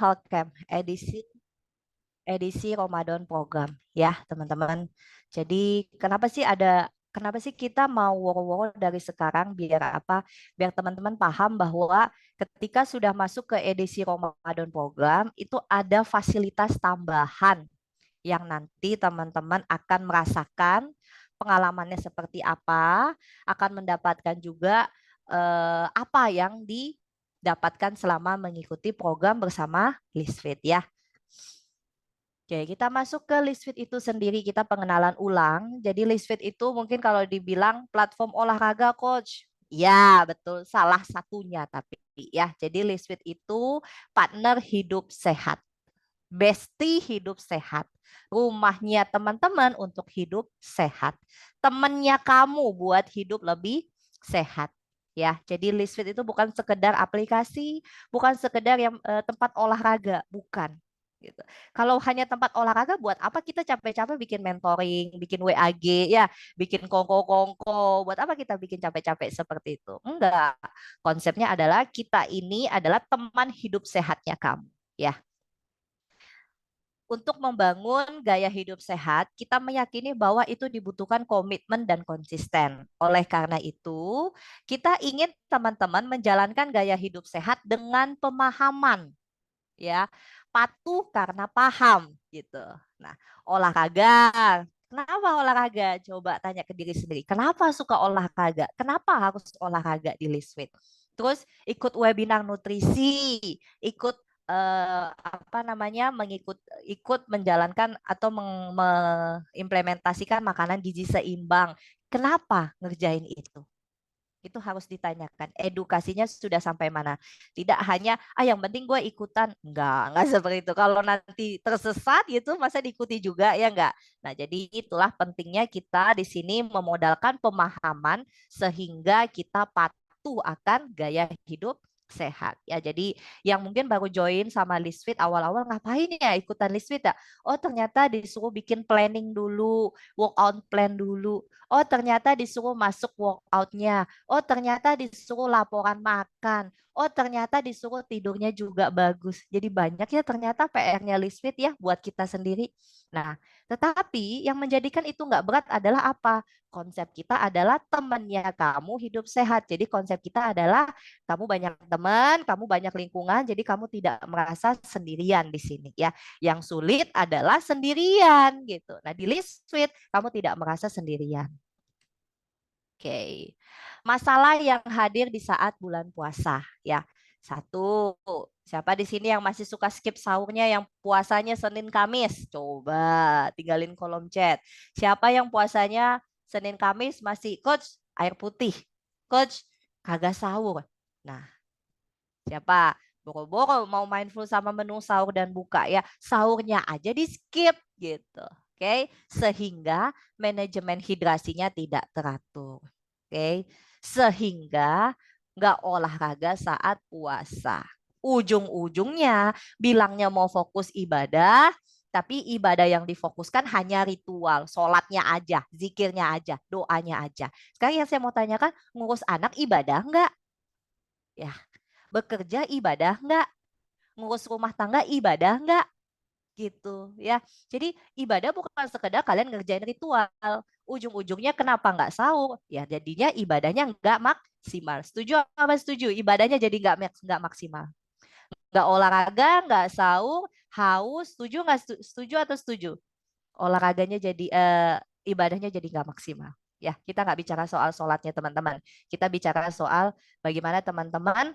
Health Camp edisi Ramadan program ya teman-teman. Jadi kenapa sih kita mau woro-woro dari sekarang biar apa? Biar teman-teman paham bahwa ketika sudah masuk ke edisi Ramadan program itu ada fasilitas tambahan yang nanti teman-teman akan merasakan pengalamannya seperti apa, akan mendapatkan juga apa yang didapatkan selama mengikuti program bersama Lisfit ya. Oke, kita masuk ke Lisfit itu sendiri, kita pengenalan ulang. Jadi Lisfit itu mungkin kalau dibilang platform olahraga coach. Ya, betul. Salah satunya tapi ya. Jadi Lisfit itu partner hidup sehat. Besti hidup sehat. Rumahnya teman-teman untuk hidup sehat. Temennya kamu buat hidup lebih sehat. Ya, jadi Lisfit itu bukan sekedar aplikasi, bukan sekedar yang tempat olahraga, bukan. Gitu. Kalau hanya tempat olahraga, buat apa kita capek-capek bikin mentoring, bikin WAG, ya, bikin kongko-kongko, buat apa kita bikin capek-capek seperti itu? Enggak. Konsepnya adalah kita ini adalah teman hidup sehatnya kamu. Ya, untuk membangun gaya hidup sehat, kita meyakini bahwa itu dibutuhkan komitmen dan konsisten. Oleh karena itu, kita ingin teman-teman menjalankan gaya hidup sehat dengan pemahaman, ya. Patuh karena paham gitu. Nah, olahraga. Kenapa olahraga? Coba tanya ke diri sendiri. Kenapa suka olahraga? Kenapa harus olahraga di Liswit? Terus ikut webinar nutrisi, ikut apa namanya ikut menjalankan atau mengimplementasikan makanan gizi seimbang. Kenapa ngerjain itu? Itu harus ditanyakan. Edukasinya sudah sampai mana? Tidak hanya, yang penting gue ikutan. Enggak seperti itu. Kalau nanti tersesat gitu, masa diikuti juga, ya enggak? Nah, jadi itulah pentingnya kita di sini memodalkan pemahaman sehingga kita patuh akan gaya hidup sehat ya. Jadi yang mungkin baru join sama Lisfit awal-awal ngapain ya ikutan Lisfit ya? Oh, ternyata disuruh bikin planning dulu, workout plan dulu. Oh, ternyata disuruh masuk workoutnya. Oh, ternyata disuruh laporan makan. Oh, ternyata disuruh tidurnya juga bagus. Jadi banyak ya ternyata PR-nya Lisfit ya buat kita sendiri. Nah, tetapi yang menjadikan itu nggak berat adalah apa? Konsep kita adalah temannya kamu hidup sehat. Jadi konsep kita adalah kamu banyak teman, kamu banyak lingkungan, jadi kamu tidak merasa sendirian di sini ya. Yang sulit adalah sendirian gitu. Nah, di Lisfit kamu tidak merasa sendirian. Oke. Masalah yang hadir di saat bulan puasa ya. Satu, siapa di sini yang masih suka skip sahurnya yang puasanya Senin Kamis? Coba tinggalin kolom chat. Siapa yang puasanya Senin Kamis masih coach air putih? Coach kagak sahur. Nah, siapa? Boro-boro mau mindful sama menu sahur dan buka ya. Sahurnya aja di skip gitu. Oke, sehingga manajemen hidrasinya tidak teratur. Oke, sehingga nggak olahraga saat puasa. Ujung-ujungnya bilangnya mau fokus ibadah, tapi ibadah yang difokuskan hanya ritual, sholatnya aja, zikirnya aja, doanya aja. Sekarang yang saya mau tanyakan, ngurus anak ibadah nggak? Ya, bekerja ibadah nggak? Ngurus rumah tangga ibadah nggak? Gitu ya. Jadi ibadah bukan sekedar kalian ngerjain ritual. Ujung-ujungnya kenapa nggak sahur? Ya jadinya ibadahnya nggak maksimal. Setuju apa setuju? Ibadahnya jadi nggak maksimal. Nggak olahraga, nggak sahur, haus. Setuju nggak setuju atau setuju? Olahraganya jadi ibadahnya jadi nggak maksimal. Ya, kita nggak bicara soal sholatnya teman-teman. Kita bicara soal bagaimana teman-teman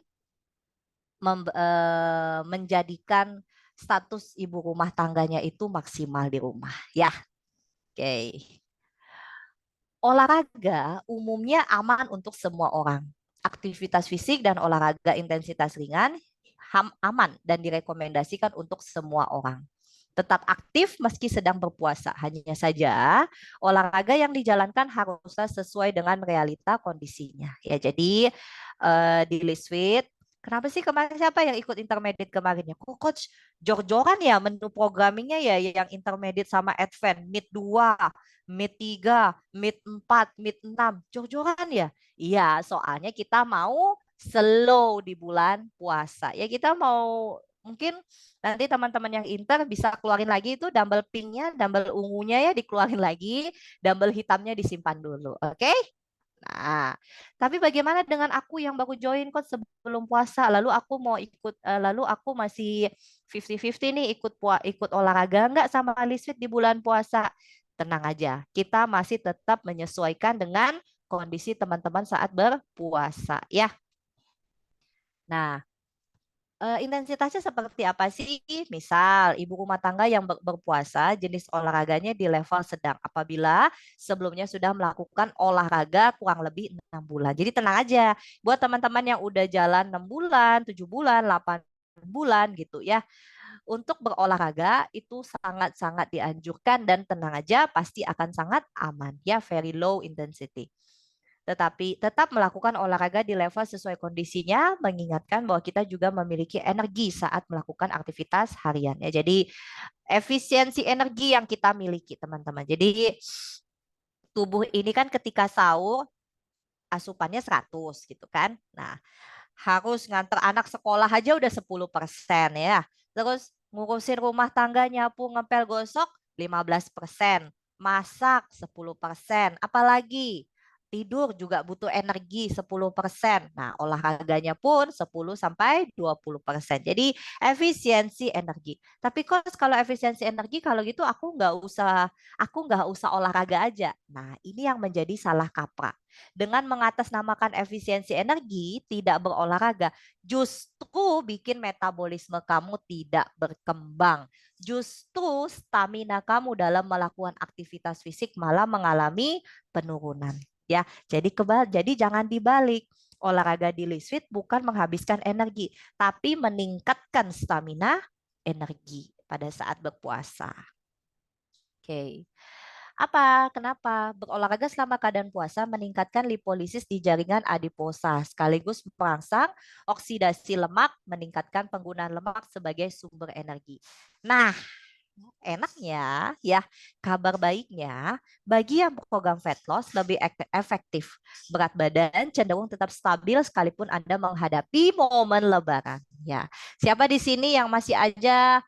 menjadikan status ibu rumah tangganya itu maksimal di rumah. Ya, oke. Olahraga umumnya aman untuk semua orang. Aktivitas fisik dan olahraga intensitas ringan aman dan direkomendasikan untuk semua orang. Tetap aktif meski sedang berpuasa. Hanya saja olahraga yang dijalankan haruslah sesuai dengan realita kondisinya. Ya, jadi di Liswit, kenapa sih kemarin siapa yang ikut intermediate kemarin ya? Kok coach jor-joran ya menu programmingnya ya yang intermediate sama advance, mid 2, mid 3, mid 4, mid 6. Jor-joran ya? Iya, soalnya kita mau slow di bulan puasa. Ya kita mau Mungkin nanti teman-teman yang inter bisa keluarin lagi itu dumbbell pinknya, dumbbell ungunya ya dikeluarin lagi, dumbbell hitamnya disimpan dulu. Oke? Nah, tapi bagaimana dengan aku yang baru join kok sebelum puasa, lalu aku mau ikut, lalu aku masih 50-50 nih ikut olahraga nggak sama Lisfit di bulan puasa? Tenang aja, kita masih tetap menyesuaikan dengan kondisi teman-teman saat berpuasa ya. Nah, intensitasnya seperti apa sih? Misal, ibu rumah tangga yang berpuasa, jenis olahraganya di level sedang apabila sebelumnya sudah melakukan olahraga kurang lebih 6 bulan. Jadi tenang aja, buat teman-teman yang udah jalan 6 bulan, 7 bulan, 8 bulan gitu ya. Untuk berolahraga itu sangat-sangat dianjurkan dan tenang aja pasti akan sangat aman ya, very low intensity. Tetapi tetap melakukan olahraga di level sesuai kondisinya, mengingatkan bahwa kita juga memiliki energi saat melakukan aktivitas harian. Ya, jadi efisiensi energi yang kita miliki, teman-teman. Jadi tubuh ini kan ketika sahur asupannya 100 gitu kan. Nah, harus nganter anak sekolah aja udah 10% ya. Terus ngurusin rumah tangga, nyapu, ngepel, gosok 15%. Masak 10%. Apalagi tidur juga butuh energi 10%. Nah, olahraganya pun 10 sampai 20%. Jadi efisiensi energi. Tapi kok kalau efisiensi energi kalau gitu aku nggak usah olahraga aja. Nah, ini yang menjadi salah kaprah. Dengan mengatasnamakan efisiensi energi, tidak berolahraga, justru bikin metabolisme kamu tidak berkembang. Justru stamina kamu dalam melakukan aktivitas fisik malah mengalami penurunan. Ya, jadi jangan dibalik. Olahraga di Lisfit bukan menghabiskan energi, tapi meningkatkan stamina energi pada saat berpuasa. Oke. Apa? Kenapa? Berolahraga selama keadaan puasa meningkatkan lipolisis di jaringan adiposa, sekaligus merangsang oksidasi lemak, meningkatkan penggunaan lemak sebagai sumber energi. Nah, enaknya ya, kabar baiknya, bagi yang program fat loss lebih efektif. Berat badan cenderung tetap stabil sekalipun Anda menghadapi momen lebaran. Ya, siapa di sini yang masih aja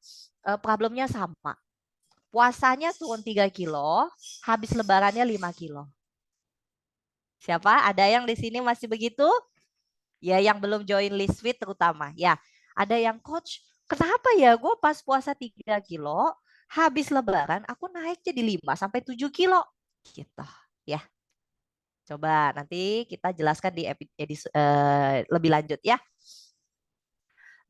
problemnya sama? Puasanya turun 3 kilo, habis lebarannya 5 kilo. Siapa? Ada yang di sini masih begitu? Ya, yang belum join list fit terutama. Ya, ada yang coach, kenapa ya gue pas puasa 3 kilo, habis lebaran aku naik jadi 5 sampai 7 kilo. Gitu. Ya, coba nanti kita jelaskan di edisi lebih lanjut ya.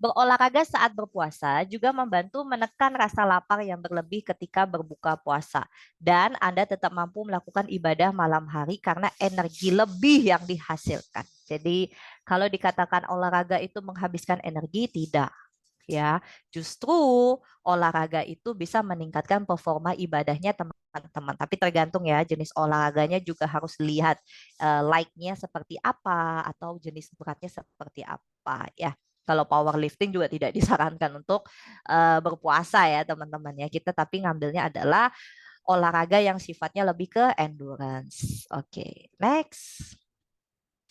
Berolahraga saat berpuasa juga membantu menekan rasa lapar yang berlebih ketika berbuka puasa. Dan Anda tetap mampu melakukan ibadah malam hari karena energi lebih yang dihasilkan. Jadi kalau dikatakan olahraga itu menghabiskan energi, tidak. Ya, justru olahraga itu bisa meningkatkan performa ibadahnya teman-teman. Tapi tergantung ya jenis olahraganya juga harus lihat like-nya seperti apa atau jenis beratnya seperti apa ya. Kalau powerlifting juga tidak disarankan untuk berpuasa ya teman-teman ya. Kita tapi ngambilnya adalah olahraga yang sifatnya lebih ke endurance. Oke, next.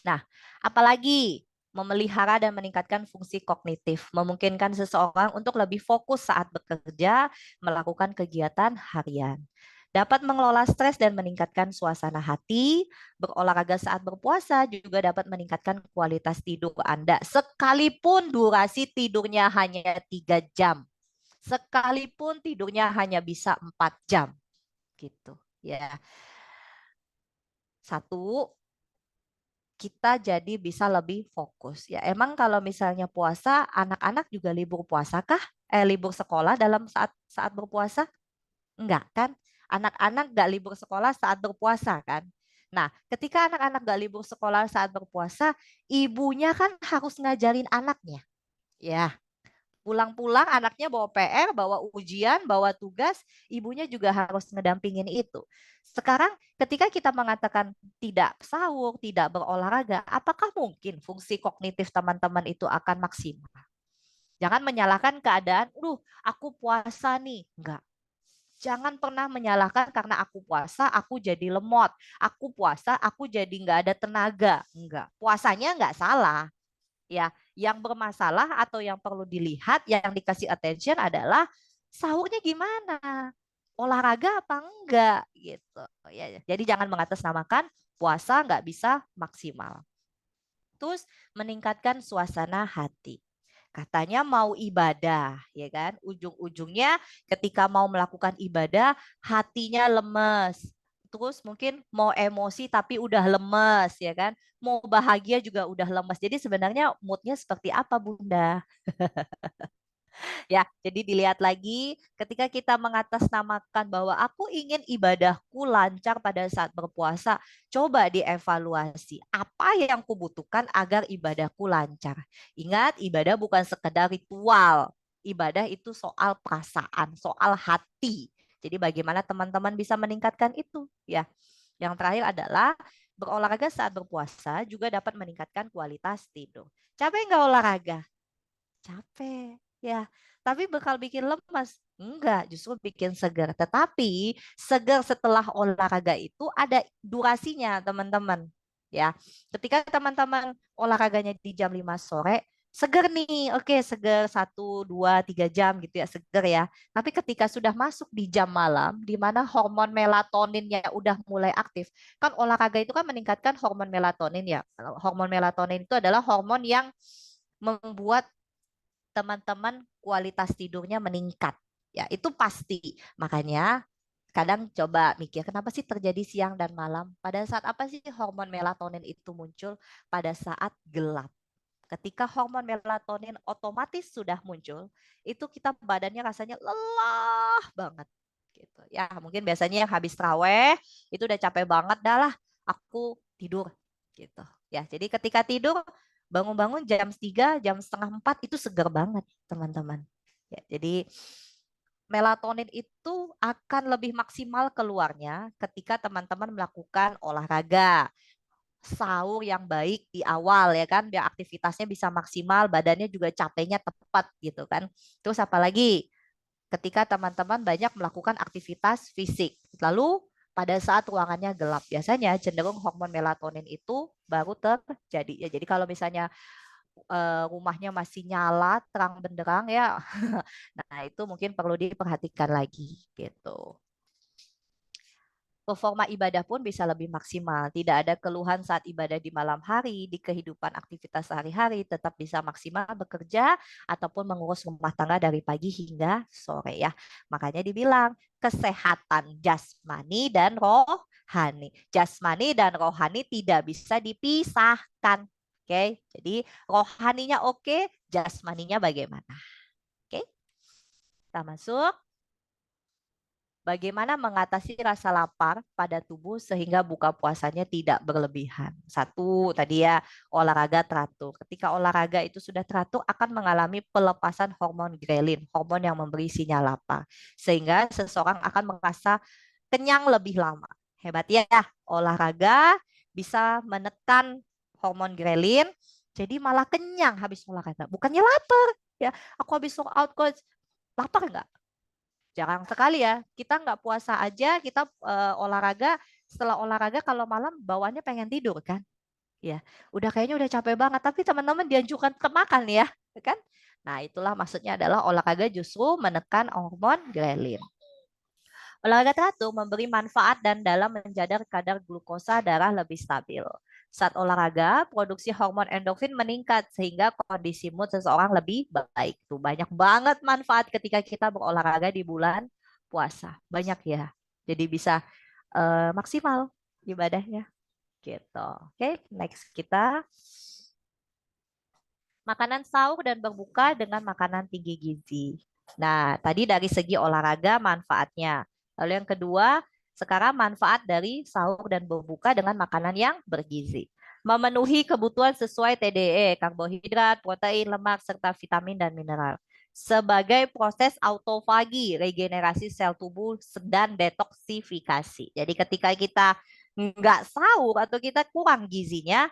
Nah, apalagi memelihara dan meningkatkan fungsi kognitif, memungkinkan seseorang untuk lebih fokus saat bekerja, melakukan kegiatan harian. Dapat mengelola stres dan meningkatkan suasana hati. Berolahraga saat berpuasa juga dapat meningkatkan kualitas tidur Anda, sekalipun durasi tidurnya hanya 3 jam. Sekalipun tidurnya hanya bisa 4 jam. Gitu ya. Satu, kita jadi bisa lebih fokus. Ya, emang kalau misalnya puasa, anak-anak juga libur puasa kah? Libur sekolah dalam saat saat berpuasa? Enggak kan? Anak-anak nggak libur sekolah saat berpuasa kan? Nah, ketika anak-anak nggak libur sekolah saat berpuasa, ibunya kan harus ngajarin anaknya. Ya, pulang-pulang anaknya bawa PR, bawa ujian, bawa tugas, ibunya juga harus ngedampingin itu. Sekarang ketika kita mengatakan tidak sahur, tidak berolahraga, apakah mungkin fungsi kognitif teman-teman itu akan maksimal? Jangan menyalahkan keadaan, aku puasa nih. Enggak. Jangan pernah menyalahkan karena aku puasa, aku jadi lemot. Aku puasa, aku jadi nggak ada tenaga. Enggak. Puasanya nggak salah. Ya, yang bermasalah atau yang perlu dilihat, yang dikasih attention adalah sahurnya gimana, olahraga apa enggak gitu. Ya, jadi jangan mengatasnamakan puasa nggak bisa maksimal. Terus meningkatkan suasana hati. Katanya mau ibadah, ya kan? Ujung-ujungnya ketika mau melakukan ibadah, hatinya lemes. Terus mungkin mau emosi tapi udah lemes, ya kan? Mau bahagia juga udah lemes. Jadi sebenarnya moodnya seperti apa, Bunda? Ya, jadi dilihat lagi ketika kita mengatasnamakan bahwa aku ingin ibadahku lancar pada saat berpuasa, coba dievaluasi apa yang kubutuhkan agar ibadahku lancar. Ingat, ibadah bukan sekedar ritual. Ibadah itu soal perasaan, soal hati. Jadi bagaimana teman-teman bisa meningkatkan itu? Ya. Yang terakhir adalah berolahraga saat berpuasa juga dapat meningkatkan kualitas tidur. Capek nggak olahraga? Capek, ya. Tapi bakal bikin lemas? Enggak, justru bikin segar. Tetapi segar setelah olahraga itu ada durasinya, teman-teman. Ya, ketika teman-teman olahraganya di jam 5 sore, segar nih, oke, segar 1, 2, 3 jam gitu ya, segar ya. Tapi ketika sudah masuk di jam malam, di mana hormon melatoninnya udah mulai aktif, kan olahraga itu kan meningkatkan hormon melatonin ya. Hormon melatonin itu adalah hormon yang membuat teman-teman kualitas tidurnya meningkat. Ya, itu pasti. Makanya kadang coba mikir kenapa sih terjadi siang dan malam? Pada saat apa sih hormon melatonin itu muncul? Pada saat gelap. Ketika hormon melatonin otomatis sudah muncul, itu kita badannya rasanya lelah banget gitu. Ya, mungkin biasanya yang habis traweh itu udah capek banget dah lah, aku tidur gitu. Ya, jadi ketika tidur bangun-bangun jam 3, jam 3:30 itu segar banget, teman-teman. Ya, jadi melatonin itu akan lebih maksimal keluarnya ketika teman-teman melakukan olahraga, sahur yang baik di awal ya kan, biar aktivitasnya bisa maksimal, badannya juga capeknya tepat gitu kan. Terus apalagi ketika teman-teman banyak melakukan aktivitas fisik. Lalu pada saat ruangannya gelap, biasanya cenderung hormon melatonin itu baru terjadi. Ya, jadi kalau misalnya rumahnya masih nyala terang benderang ya, nah itu mungkin perlu diperhatikan lagi gitu. Performa ibadah pun bisa lebih maksimal. Tidak ada keluhan saat ibadah di malam hari, di kehidupan aktivitas sehari-hari, tetap bisa maksimal bekerja ataupun mengurus rumah tangga dari pagi hingga sore ya. Makanya dibilang kesehatan jasmani dan rohani. Jasmani dan rohani tidak bisa dipisahkan. Oke, jadi rohaninya oke, jasmaninya bagaimana? Oke, kita masuk. Bagaimana mengatasi rasa lapar pada tubuh sehingga buka puasanya tidak berlebihan? Satu, tadi ya, olahraga teratur. Ketika olahraga itu sudah teratur, akan mengalami pelepasan hormon grelin, hormon yang memberi sinyal lapar. Sehingga seseorang akan merasa kenyang lebih lama. Hebat ya, olahraga bisa menekan hormon grelin, jadi malah kenyang habis olahraga. Bukannya lapar. Ya, aku habis workout, coach. Lapar nggak? Jarang sekali ya. Kita nggak puasa aja, kita olahraga. Setelah olahraga kalau malam bawaannya pengen tidur kan? Ya, udah kayaknya udah capek banget. Tapi teman-teman dianjurkan tetap makan ya, kan? Nah, itulah maksudnya adalah olahraga justru menekan hormon grelin. Olahraga teratur memberi manfaat dan dalam menjaga kadar glukosa darah lebih stabil. Saat olahraga, produksi hormon endorfin meningkat sehingga kondisi mood seseorang lebih baik. Tuh banyak banget manfaat ketika kita berolahraga di bulan puasa. Banyak ya. Jadi bisa maksimal ibadahnya gitu. Oke, next kita makanan sahur dan berbuka dengan makanan tinggi gizi. Nah, tadi dari segi olahraga manfaatnya. Lalu yang kedua, sekarang manfaat dari sahur dan berbuka dengan makanan yang bergizi. Memenuhi kebutuhan sesuai TDE, karbohidrat, protein, lemak, serta vitamin dan mineral. Sebagai proses autofagi, regenerasi sel tubuh dan detoksifikasi. Jadi ketika kita nggak sahur atau kita kurang gizinya,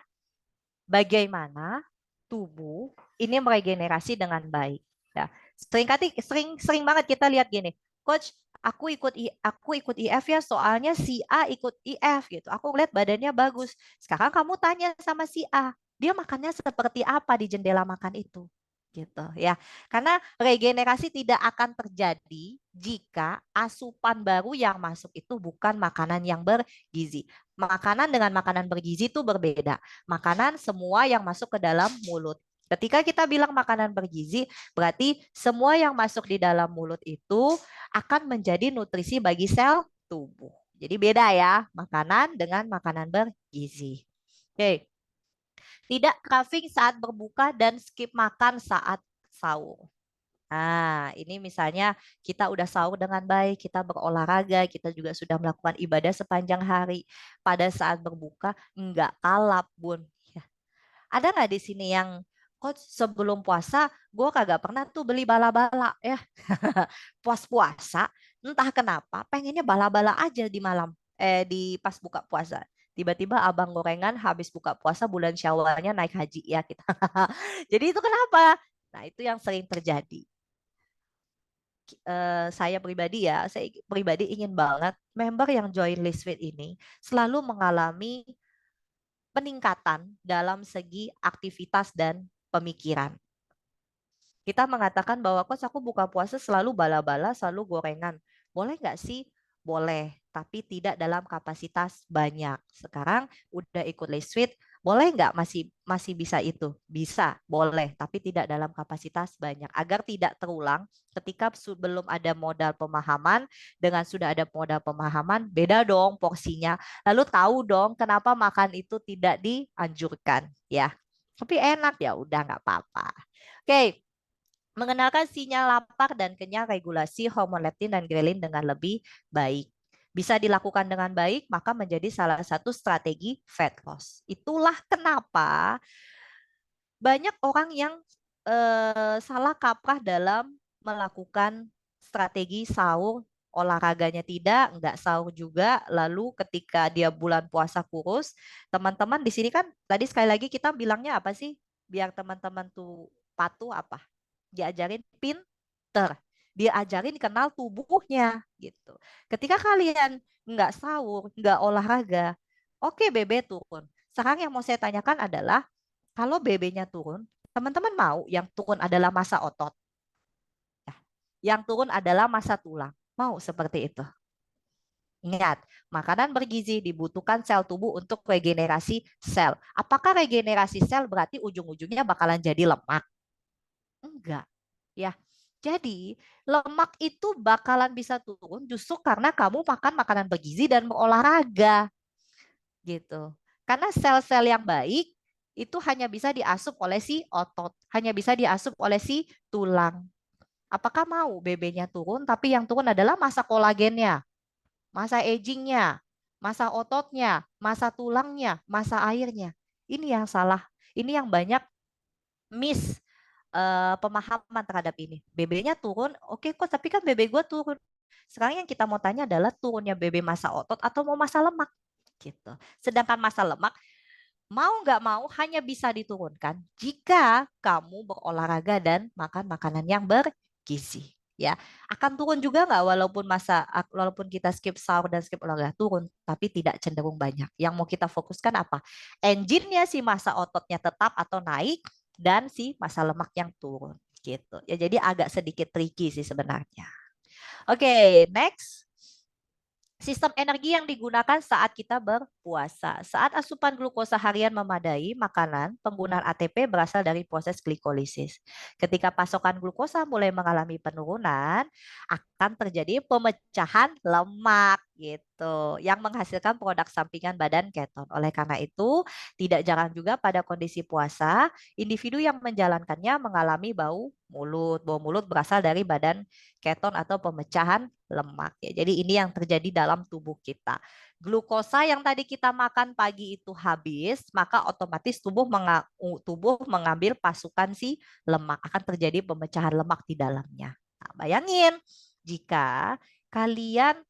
bagaimana tubuh ini meregenerasi dengan baik. Ya. Sering banget kita lihat gini, coach, aku ikut IF ya, soalnya si A ikut IF gitu. Aku lihat badannya bagus. Sekarang kamu tanya sama si A, dia makannya seperti apa di jendela makan itu. Gitu ya. Karena regenerasi tidak akan terjadi jika asupan baru yang masuk itu bukan makanan yang bergizi. Makanan dengan makanan bergizi itu berbeda. Makanan semua yang masuk ke dalam mulut. Ketika kita bilang makanan bergizi, berarti semua yang masuk di dalam mulut itu akan menjadi nutrisi bagi sel tubuh. Jadi beda ya, makanan dengan makanan bergizi. Oke. Tidak craving saat berbuka dan skip makan saat sahur. Nah, ini misalnya kita udah sahur dengan baik, kita berolahraga, kita juga sudah melakukan ibadah sepanjang hari. Pada saat berbuka, enggak kalap, Bun. Ya. Ada nggak di sini yang, kok sebelum puasa, gue kagak pernah tuh beli bala-bala ya. Puas-puasa, entah kenapa, pengennya bala-bala aja di malam, di pas buka puasa. Tiba-tiba abang gorengan habis buka puasa bulan Syawalnya naik haji ya kita. Jadi itu kenapa? Nah, itu yang sering terjadi. Saya pribadi ya, saya pribadi ingin banget member yang join Listfit ini selalu mengalami peningkatan dalam segi aktivitas dan pemikiran. Kita mengatakan bahwa kos aku buka puasa selalu bala-bala, selalu gorengan. Boleh nggak sih? Boleh, tapi tidak dalam kapasitas banyak. Sekarang udah ikut Listfit, boleh nggak masih masih bisa itu? Bisa, boleh, tapi tidak dalam kapasitas banyak. Agar tidak terulang ketika belum ada modal pemahaman, dengan sudah ada modal pemahaman, beda dong porsinya. Lalu tahu dong kenapa makan itu tidak dianjurkan, ya. Tapi enak ya udah nggak apa-apa. Oke, mengenalkan sinyal lapar dan kenyang, regulasi hormon leptin dan grelin dengan lebih baik. Bisa dilakukan dengan baik, maka menjadi salah satu strategi fat loss. Itulah kenapa banyak orang yang salah kaprah dalam melakukan strategi sahur, olahraganya tidak, enggak sahur juga, lalu ketika dia bulan puasa kurus, teman-teman di sini kan tadi sekali lagi kita bilangnya apa sih? Biar teman-teman tuh patuh apa? Diajarin pinter, diajarin kenal tubuhnya gitu. Ketika kalian nggak sahur, nggak olahraga, oke BB turun. Sekarang yang mau saya tanyakan adalah kalau BB-nya turun, teman-teman mau yang turun adalah massa otot, ya. Yang turun adalah massa tulang. Mau seperti itu. Ingat, makanan bergizi dibutuhkan sel tubuh untuk regenerasi sel. Apakah regenerasi sel berarti ujung-ujungnya bakalan jadi lemak? Enggak. Ya. Jadi, lemak itu bakalan bisa turun justru karena kamu makan makanan bergizi dan berolahraga gitu. Karena sel-sel yang baik itu hanya bisa diasup oleh si otot, hanya bisa diasup oleh si tulang. Apakah mau BB-nya turun tapi yang turun adalah massa kolagennya, massa agingnya, massa ototnya, massa tulangnya, massa airnya. Ini yang salah. Ini yang banyak miss pemahaman terhadap ini. BB-nya turun, oke kok, tapi kan BB gue turun. Sekarang yang kita mau tanya adalah turunnya BB massa otot atau mau massa lemak gitu. Sedangkan massa lemak mau nggak mau hanya bisa diturunkan jika kamu berolahraga dan makan makanan yang bergizi. Ya, akan turun juga nggak walaupun kita skip sahur dan skip olahraga turun, tapi tidak cenderung banyak. Yang mau kita fokuskan apa? Engine-nya si massa ototnya tetap atau naik dan si massa lemak yang turun gitu. Ya jadi agak sedikit tricky sih sebenarnya. Oke, next. Sistem energi yang digunakan saat kita berpuasa. Saat asupan glukosa harian memadai, makanan, penggunaan ATP berasal dari proses glikolisis. Ketika pasokan glukosa mulai mengalami penurunan, akan terjadi pemecahan lemak gitu, yang menghasilkan produk sampingan badan keton. Oleh karena itu, tidak jarang juga pada kondisi puasa, individu yang menjalankannya mengalami bau mulut. Bau mulut berasal dari badan keton atau pemecahan lemak ya. Jadi ini yang terjadi dalam tubuh kita. Glukosa yang tadi kita makan pagi itu habis, maka otomatis tubuh mengambil pasukan si lemak, akan terjadi pemecahan lemak di dalamnya. Nah, bayangin jika kalian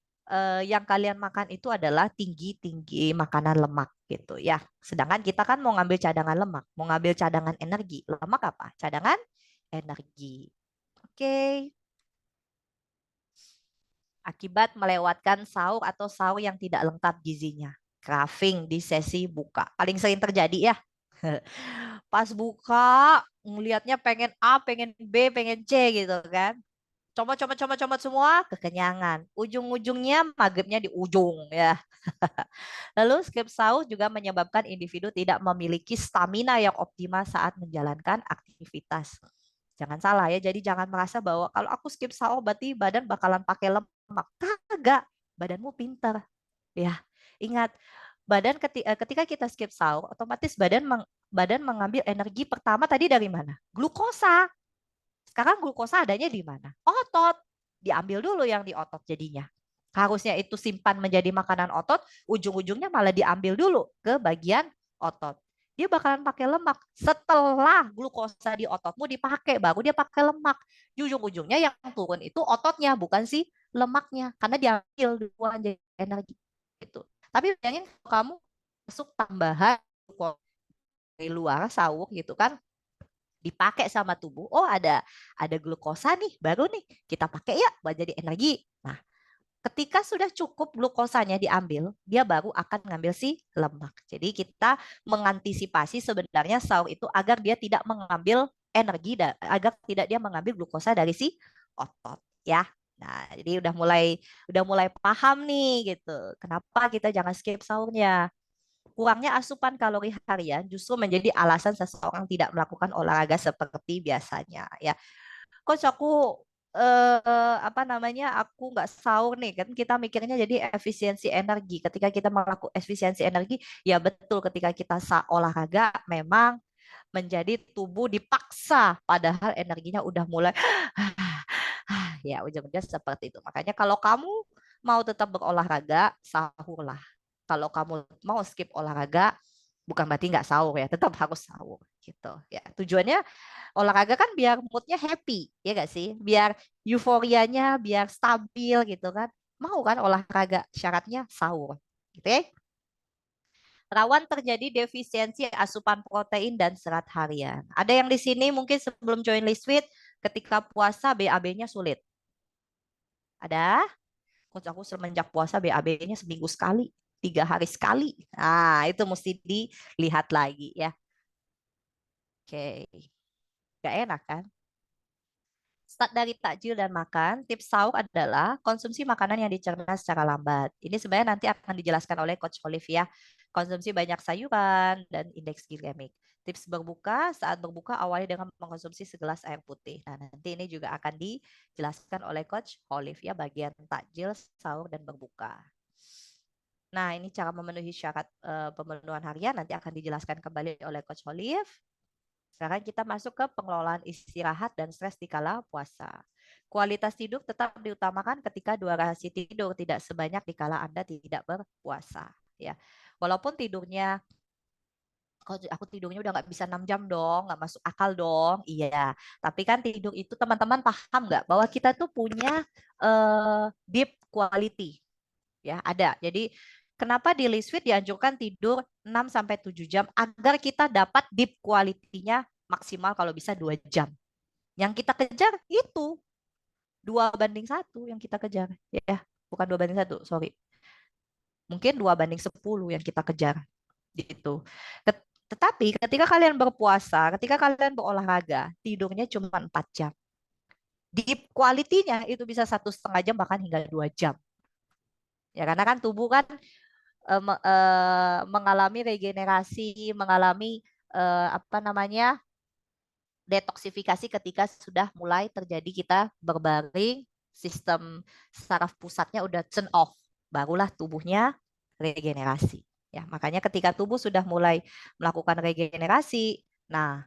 yang kalian makan itu adalah tinggi-tinggi makanan lemak gitu ya. Sedangkan kita kan mau ngambil cadangan lemak, mau ngambil cadangan energi. Lemak apa? Cadangan energi. Oke. Akibat melewatkan sahur atau sahur yang tidak lengkap gizinya. Craving di sesi buka. Paling sering terjadi ya. Pas buka, ngelihatnya pengen A, pengen B, pengen C gitu kan. Coba semua, kekenyangan. Ujung-ujungnya maghribnya di ujung ya. Lalu skip sahur juga menyebabkan individu tidak memiliki stamina yang optimal saat menjalankan aktivitas. Jangan salah ya, jadi jangan merasa bahwa kalau aku skip sahur berarti badan bakalan pakai lemak. Kagak, badanmu pinter ya. Ingat, ketika kita skip sahur, otomatis badan mengambil energi pertama tadi dari mana? Glukosa. Sekarang glukosa adanya di mana? Otot. Diambil dulu yang di otot jadinya. Harusnya itu simpan menjadi makanan otot, ujung-ujungnya malah diambil dulu ke bagian otot. Dia bakalan pakai lemak. Setelah glukosa di ototmu dipakai, baru dia pakai lemak. Di ujung-ujungnya yang turun itu ototnya, bukan si lemaknya. Karena diambil duluan jadi energi. Gitu. Tapi bayangin kalau kamu masuk tambahan dari luar sahur gitu kan, dipakai sama tubuh. Oh, ada glukosa nih, baru nih kita pakai ya buat jadi energi. Nah, ketika sudah cukup glukosanya diambil, dia baru akan ngambil si lemak. Jadi kita mengantisipasi sebenarnya sahur itu agar dia tidak mengambil energi dan agar tidak dia mengambil glukosa dari si otot ya. Nah, jadi udah mulai paham nih gitu. Kenapa kita jangan skip sahurnya? Kurangnya asupan kalori harian justru menjadi alasan seseorang tidak melakukan olahraga seperti biasanya ya. Coach, aku apa namanya? Aku nggak sahur nih kan kita mikirnya jadi efisiensi energi. Ketika kita melakukan efisiensi energi, ya betul ketika kita olahraga memang menjadi tubuh dipaksa padahal energinya udah mulai ya ujung-ujungnya seperti itu. Makanya kalau kamu mau tetap berolahraga, sahurlah. Kalau kamu mau skip olahraga, bukan berarti nggak sahur ya, tetap harus sahur gitu ya. Tujuannya olahraga kan biar moodnya happy, ya gak sih? Biar euforianya biar stabil gitu kan. Mau kan olahraga, syaratnya sahur. Gitu ya. Rawan terjadi defisiensi asupan protein dan serat harian. Ada yang di sini mungkin sebelum join Listfit, ketika puasa BAB-nya sulit. Ada? Coach aku semenjak puasa BAB-nya seminggu sekali, 3 hari sekali. Nah, itu mesti dilihat lagi ya. Oke, gak enak kan? Start dari takjil dan makan, tips sahur adalah konsumsi makanan yang dicerna secara lambat. Ini sebenarnya nanti akan dijelaskan oleh Coach Olive ya. Konsumsi banyak sayuran dan indeks glikemik. Tips berbuka, saat berbuka awali dengan mengkonsumsi segelas air putih. Nah, nanti ini juga akan dijelaskan oleh Coach Olive ya, bagian takjil, sahur, dan berbuka. Nah, ini cara memenuhi syarat pemenuhan harian nanti akan dijelaskan kembali oleh Coach Olive. Sekarang kita masuk ke pengelolaan istirahat dan stres di kala puasa. Kualitas tidur tetap diutamakan ketika durasi tidur tidak sebanyak di kala Anda tidak berpuasa. Ya, walaupun tidurnya, aku tidurnya udah nggak bisa 6 jam dong, nggak masuk akal dong. Iya, tapi kan tidur itu teman-teman paham nggak bahwa kita tuh punya deep quality. Ya, ada. Jadi kenapa di Lisfit dianjurkan tidur 6 sampai 7 jam agar kita dapat deep quality-nya maksimal kalau bisa 2 jam. Yang kita kejar itu 2:1 yang kita kejar. Ya, bukan 2:1, sorry. Mungkin 2:10 yang kita kejar. Gitu. Tetapi ketika kalian berpuasa, ketika kalian berolahraga, tidurnya cuma 4 jam. Deep quality-nya itu bisa 1,5 jam bahkan hingga 2 jam. Ya, karena kan tubuh kan mengalami regenerasi, mengalami apa namanya detoksifikasi ketika sudah mulai terjadi kita berbaring, sistem saraf pusatnya udah turn off, barulah tubuhnya regenerasi. Ya, makanya ketika tubuh sudah mulai melakukan regenerasi, nah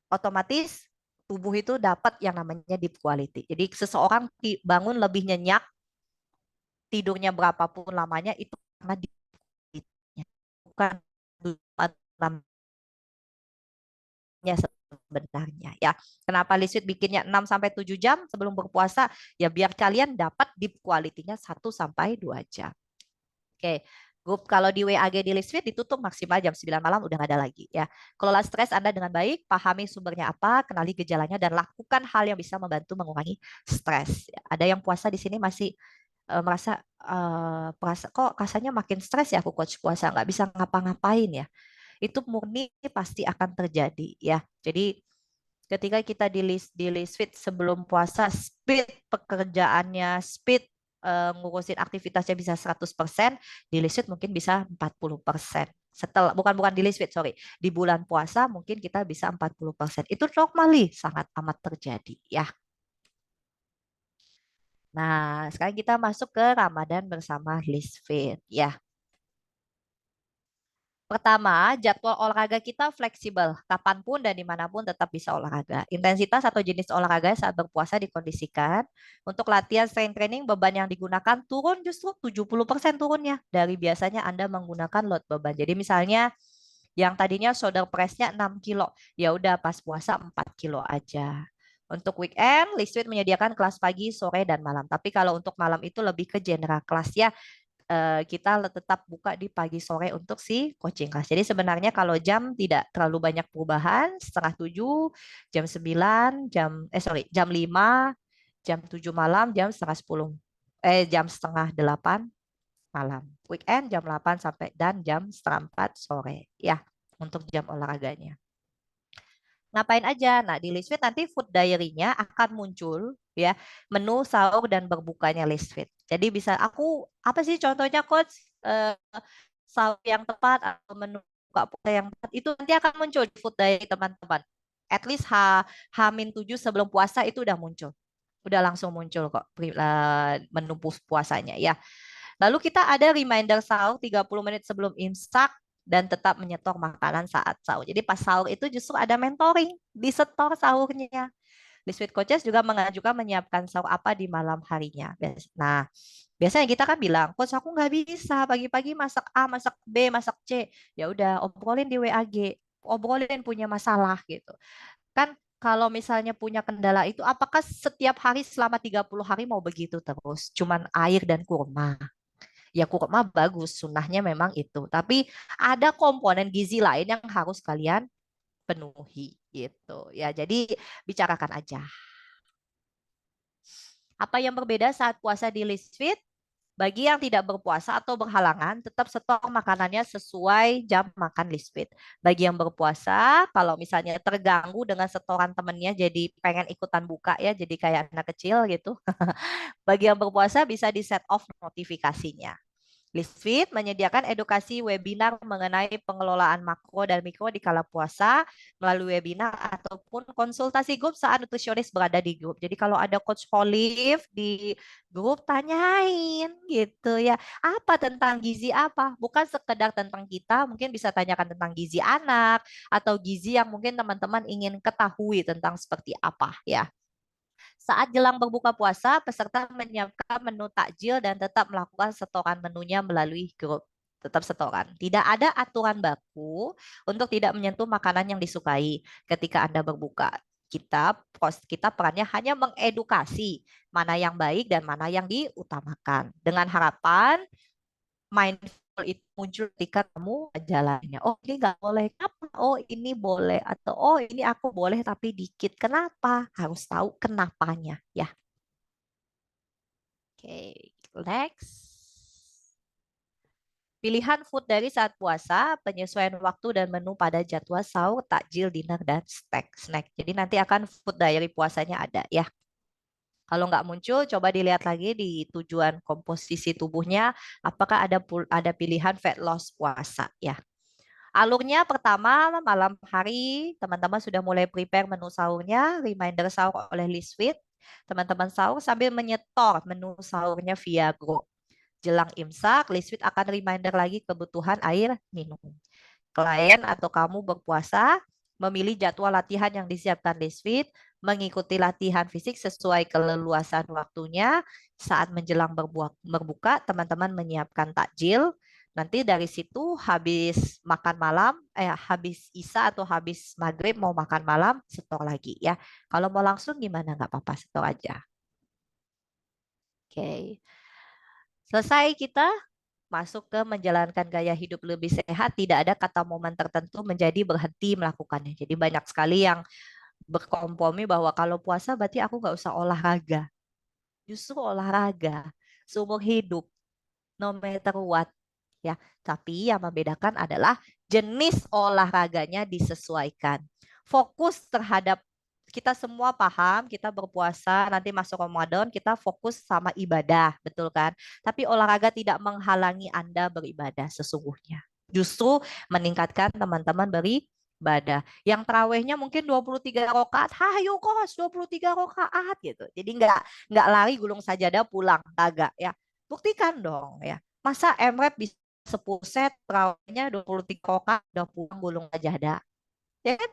otomatis tubuh itu dapat yang namanya deep quality. Jadi seseorang bangun lebih nyenyak, tidurnya berapapun lamanya itu karena deep quality-nya. Bukan sebenarnya ya. Kenapa Liswit bikinnya 6 sampai 7 jam sebelum berpuasa? Ya biar kalian dapat deep quality-nya 1 sampai 2 jam. Oke. Grup kalau di WAG di Lisfit ditutup maksimal jam 9 malam udah nggak ada lagi ya. Kelola stres Anda dengan baik, pahami sumbernya apa, kenali gejalanya dan lakukan hal yang bisa membantu mengurangi stres. Ada yang puasa di sini masih merasa kok rasanya makin stres ya aku coach puasa nggak bisa ngapa-ngapain ya. itu murni pasti akan terjadi ya. Jadi ketika kita di list fit sebelum puasa, speed pekerjaannya, speed ngurusin aktivitasnya bisa 100%, di list fit mungkin bisa 40%. Setelah bukan di list fit, sorry. Di bulan puasa mungkin kita bisa 40%. Itu normally sangat amat terjadi ya. Nah, sekarang kita masuk ke Ramadan bersama list fit ya. Pertama, jadwal olahraga kita fleksibel. Kapanpun dan dimanapun tetap bisa olahraga. Intensitas atau jenis olahraga saat berpuasa dikondisikan. Untuk latihan strength training, beban yang digunakan turun justru 70% turunnya. Dari biasanya Anda menggunakan load beban. Jadi misalnya yang tadinya shoulder press-nya 6 kilo. Ya udah pas puasa 4 kilo aja. Untuk weekend, Listwit menyediakan kelas pagi, sore, dan malam. Tapi kalau untuk malam itu lebih ke general kelas ya, kita tetap buka di pagi sore untuk si coaching class. Jadi sebenarnya kalau jam tidak terlalu banyak perubahan, setengah 7, jam 9, jam 5, jam 7 malam, jam setengah 8 malam. Weekend jam 8 sampai dan jam setengah 4 sore. Ya, untuk jam olahraganya. Ngapain aja? Nah, di Listfit nanti food diary-nya akan muncul ya, menu sahur dan berbukanya Listfit. Jadi bisa aku apa sih contohnya coach, sahur yang tepat atau menu buka puasa yang tepat itu nanti akan muncul di food diary teman-teman. At least H-7 sebelum puasa itu udah muncul. Udah langsung muncul kok menu puasanya ya. Lalu kita ada reminder sahur 30 menit sebelum imsak dan tetap menyetor makanan saat sahur. Jadi pas sahur itu justru ada mentoring, disetor sahurnya. Di Sweet Coaches juga mengajukan menyiapkan sahur apa di malam harinya. Nah, biasanya kita kan bilang, coach aku nggak bisa pagi-pagi masak A, masak B, masak C. Ya udah, obrolin di WAG, obrolin punya masalah gitu. Kan kalau misalnya punya kendala itu, apakah setiap hari selama 30 hari mau begitu terus? Cuman air dan kurma. Ya kurma bagus, sunnahnya memang itu. Tapi ada komponen gizi lain yang harus kalian penuhi gitu. Ya, jadi bicarakan aja. Apa yang berbeda saat puasa di list fit? Bagi yang tidak berpuasa atau berhalangan, tetap stok makanannya sesuai jam makan list fit. Bagi yang berpuasa, kalau misalnya terganggu dengan setoran temennya, jadi pengen ikutan buka ya, jadi kayak anak kecil gitu. Bagi yang berpuasa bisa di set off notifikasinya. Lisfit menyediakan edukasi webinar mengenai pengelolaan makro dan mikro di kala puasa melalui webinar ataupun konsultasi grup saat nutrisionis berada di grup. Jadi kalau ada coach Olive di grup tanyain gitu ya, apa tentang gizi apa? Bukan sekedar tentang kita, mungkin bisa tanyakan tentang gizi anak atau gizi yang mungkin teman-teman ingin ketahui tentang seperti apa ya. Saat jelang berbuka puasa, peserta menyiapkan menu takjil dan tetap melakukan setoran menunya melalui grup. Tetap setoran. Tidak ada aturan baku untuk tidak menyentuh makanan yang disukai ketika Anda berbuka. Kita perannya hanya mengedukasi mana yang baik dan mana yang diutamakan. Dengan harapan mindful itu muncul ketika kamu jalannya. Oh, ini nggak boleh. Kenapa? Oh, ini boleh. Atau, oh, ini aku boleh tapi dikit. Kenapa? Harus tahu kenapanya. Ya, oke. Next. Pilihan food dari saat puasa, penyesuaian waktu dan menu pada jadwal sahur, takjil, dinner, dan snack. Jadi nanti akan food diary puasanya ada ya. Kalau nggak muncul, coba dilihat lagi di tujuan komposisi tubuhnya, apakah ada pilihan fat loss puasa ya. Alurnya pertama malam hari teman-teman sudah mulai prepare menu sahurnya, reminder sahur oleh Liswit. Teman-teman sahur sambil menyetor menu sahurnya via grup. Jelang imsak, Liswit akan reminder lagi kebutuhan air minum. Klien atau kamu berpuasa, memilih jadwal latihan yang disiapkan Liswit, mengikuti latihan fisik sesuai keleluasan waktunya. Saat menjelang berbuka, teman-teman menyiapkan takjil. Nanti dari situ habis makan malam, habis Isya atau habis maghrib mau makan malam, setor lagi ya. Kalau mau langsung gimana? Nggak apa-apa, setor aja. Oke. Selesai kita masuk ke menjalankan gaya hidup lebih sehat, tidak ada kata momen tertentu menjadi berhenti melakukannya. Jadi banyak sekali yang berkompromi bahwa kalau puasa berarti aku nggak usah olahraga. Justru olahraga seumur hidup, no matter what. ya. Tapi yang membedakan adalah jenis olahraganya disesuaikan. Fokus terhadap kita semua paham, kita berpuasa, nanti masuk Ramadan, kita fokus sama ibadah, betul kan? Tapi olahraga tidak menghalangi Anda beribadah sesungguhnya. Justru meningkatkan teman-teman beribadah. Yang terawihnya mungkin 23 rakaat, hayo kos 23 rakaat gitu. Jadi nggak lari gulung sajadah pulang, kagak ya. Buktikan dong ya. Masa MREP bisa 10 set, terawihnya 23 rakaat, udah pulang gulung sajadah. Ya kan?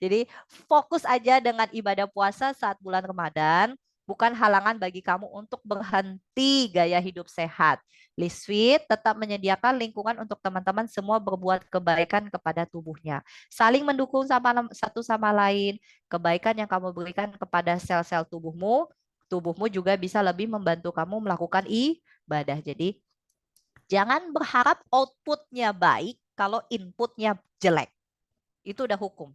Jadi fokus aja dengan ibadah puasa saat bulan Ramadan, bukan halangan bagi kamu untuk berhenti gaya hidup sehat. Lisfit tetap menyediakan lingkungan untuk teman-teman semua berbuat kebaikan kepada tubuhnya. Saling mendukung satu sama lain. Kebaikan yang kamu berikan kepada sel-sel tubuhmu, tubuhmu juga bisa lebih membantu kamu melakukan ibadah. Jadi jangan berharap outputnya baik kalau inputnya jelek. Itu udah hukum.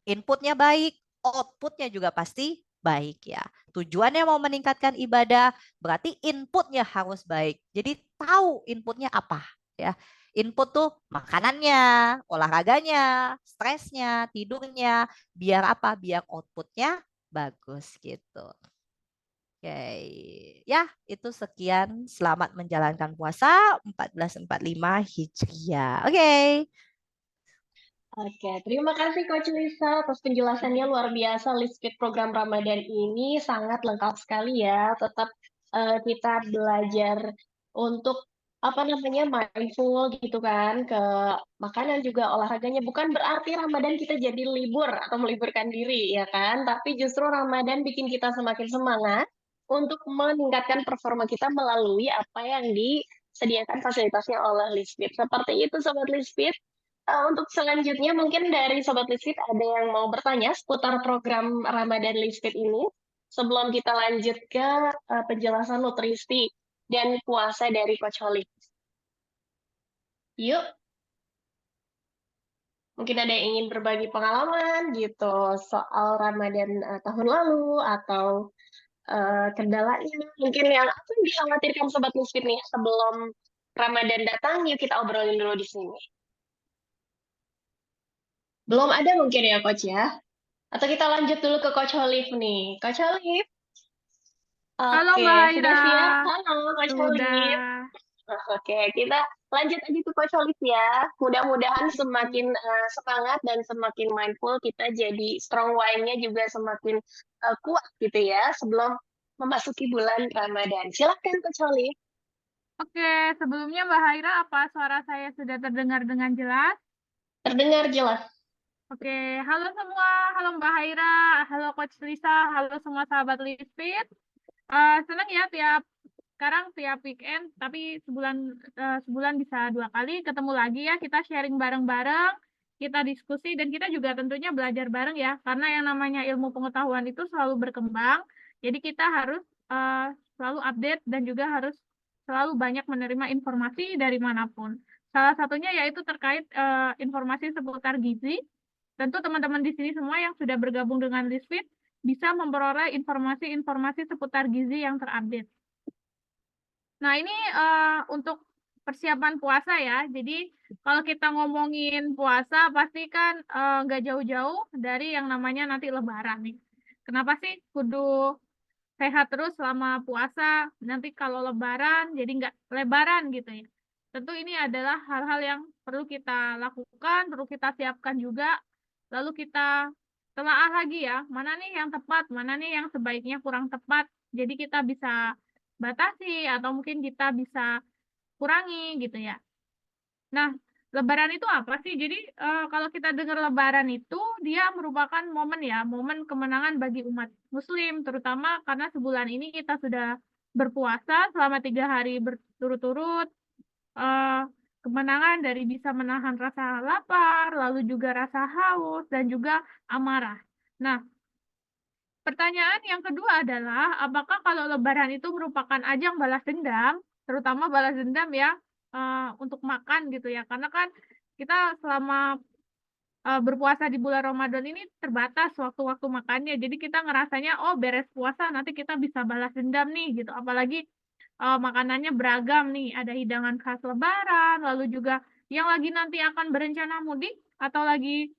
Inputnya baik, outputnya juga pasti baik ya. Tujuannya mau meningkatkan ibadah, berarti inputnya harus baik. Jadi tahu inputnya apa ya. Input tuh makanannya, olahraganya, stresnya, tidurnya, biar apa? Biar outputnya bagus gitu. Oke, ya itu sekian. Selamat menjalankan puasa 1445 Hijriah. Oke. Oke, terima kasih Coach Lisa atas penjelasannya luar biasa. Listfit program Ramadan ini sangat lengkap sekali ya. Tetap kita belajar untuk apa namanya mindful gitu kan ke makanan juga olahraganya. Bukan berarti Ramadan kita jadi libur atau meliburkan diri ya kan, tapi justru Ramadan bikin kita semakin semangat untuk meningkatkan performa kita melalui apa yang disediakan fasilitasnya oleh Listfit. Seperti itu Sobat Listfit. Untuk selanjutnya mungkin dari Sobat Lisfit ada yang mau bertanya seputar program Ramadan Lisfit ini. Sebelum kita lanjut ke penjelasan nutrisi dan puasa dari Coach Holly. Yuk, mungkin ada yang ingin berbagi pengalaman gitu soal Ramadan tahun lalu atau kendalanya. Mungkin yang apa yang dikhawatirkan Sobat Lisfit nih sebelum Ramadan datang, yuk kita obrolin dulu di sini. Belum ada mungkin ya Coach ya? Atau kita lanjut dulu ke Coach Holif nih. Coach Holif, Halo oke, Mbak Haira, sudah siap? Halo Coach sudah. Holif. Oke, kita lanjut aja ke Coach Holif ya. Mudah-mudahan semakin semangat dan semakin mindful, kita jadi strong wine-nya juga semakin kuat gitu ya sebelum memasuki bulan Ramadan. Silakan Coach Holif. Oke, sebelumnya Mbak Haira, apa suara saya sudah terdengar dengan jelas? Terdengar jelas. Oke, halo semua, halo Mbak Haira, halo Coach Lisa, halo semua sahabat Lisfit. Senang ya sekarang tiap weekend, tapi sebulan bisa 2 kali ketemu lagi ya, kita sharing bareng-bareng, kita diskusi, dan kita juga tentunya belajar bareng ya, karena yang namanya ilmu pengetahuan itu selalu berkembang, jadi kita harus selalu update dan juga harus selalu banyak menerima informasi dari manapun. Salah satunya yaitu terkait informasi seputar gizi. Tentu teman-teman di sini semua yang sudah bergabung dengan Lisfit bisa memperoleh informasi-informasi seputar gizi yang terupdate. Nah, ini untuk persiapan puasa ya. Jadi, kalau kita ngomongin puasa, pasti kan nggak jauh-jauh dari yang namanya nanti Lebaran nih. Kenapa sih kudu sehat terus selama puasa? Nanti kalau Lebaran, jadi nggak lebaran gitu ya. Tentu ini adalah hal-hal yang perlu kita lakukan, perlu kita siapkan juga. Lalu kita telaah lagi ya, mana nih yang tepat, mana nih yang sebaiknya kurang tepat. Jadi kita bisa batasi atau mungkin kita bisa kurangi gitu ya. Nah, Lebaran itu apa sih? Jadi kalau kita dengar Lebaran itu dia merupakan momen ya, momen kemenangan bagi umat Muslim, terutama karena sebulan ini kita sudah berpuasa selama 3 hari berturut-turut. Kemenangan dari bisa menahan rasa lapar, lalu juga rasa haus dan juga amarah. Nah, pertanyaan yang kedua adalah, apakah kalau Lebaran itu merupakan ajang balas dendam, terutama balas dendam ya, untuk makan gitu ya, karena kan kita selama berpuasa di bulan Ramadan ini terbatas waktu-waktu makannya, jadi kita ngerasanya, oh beres puasa nanti kita bisa balas dendam nih gitu, apalagi makanannya beragam nih, ada hidangan khas Lebaran, lalu juga yang lagi nanti akan berencana mudik atau lagi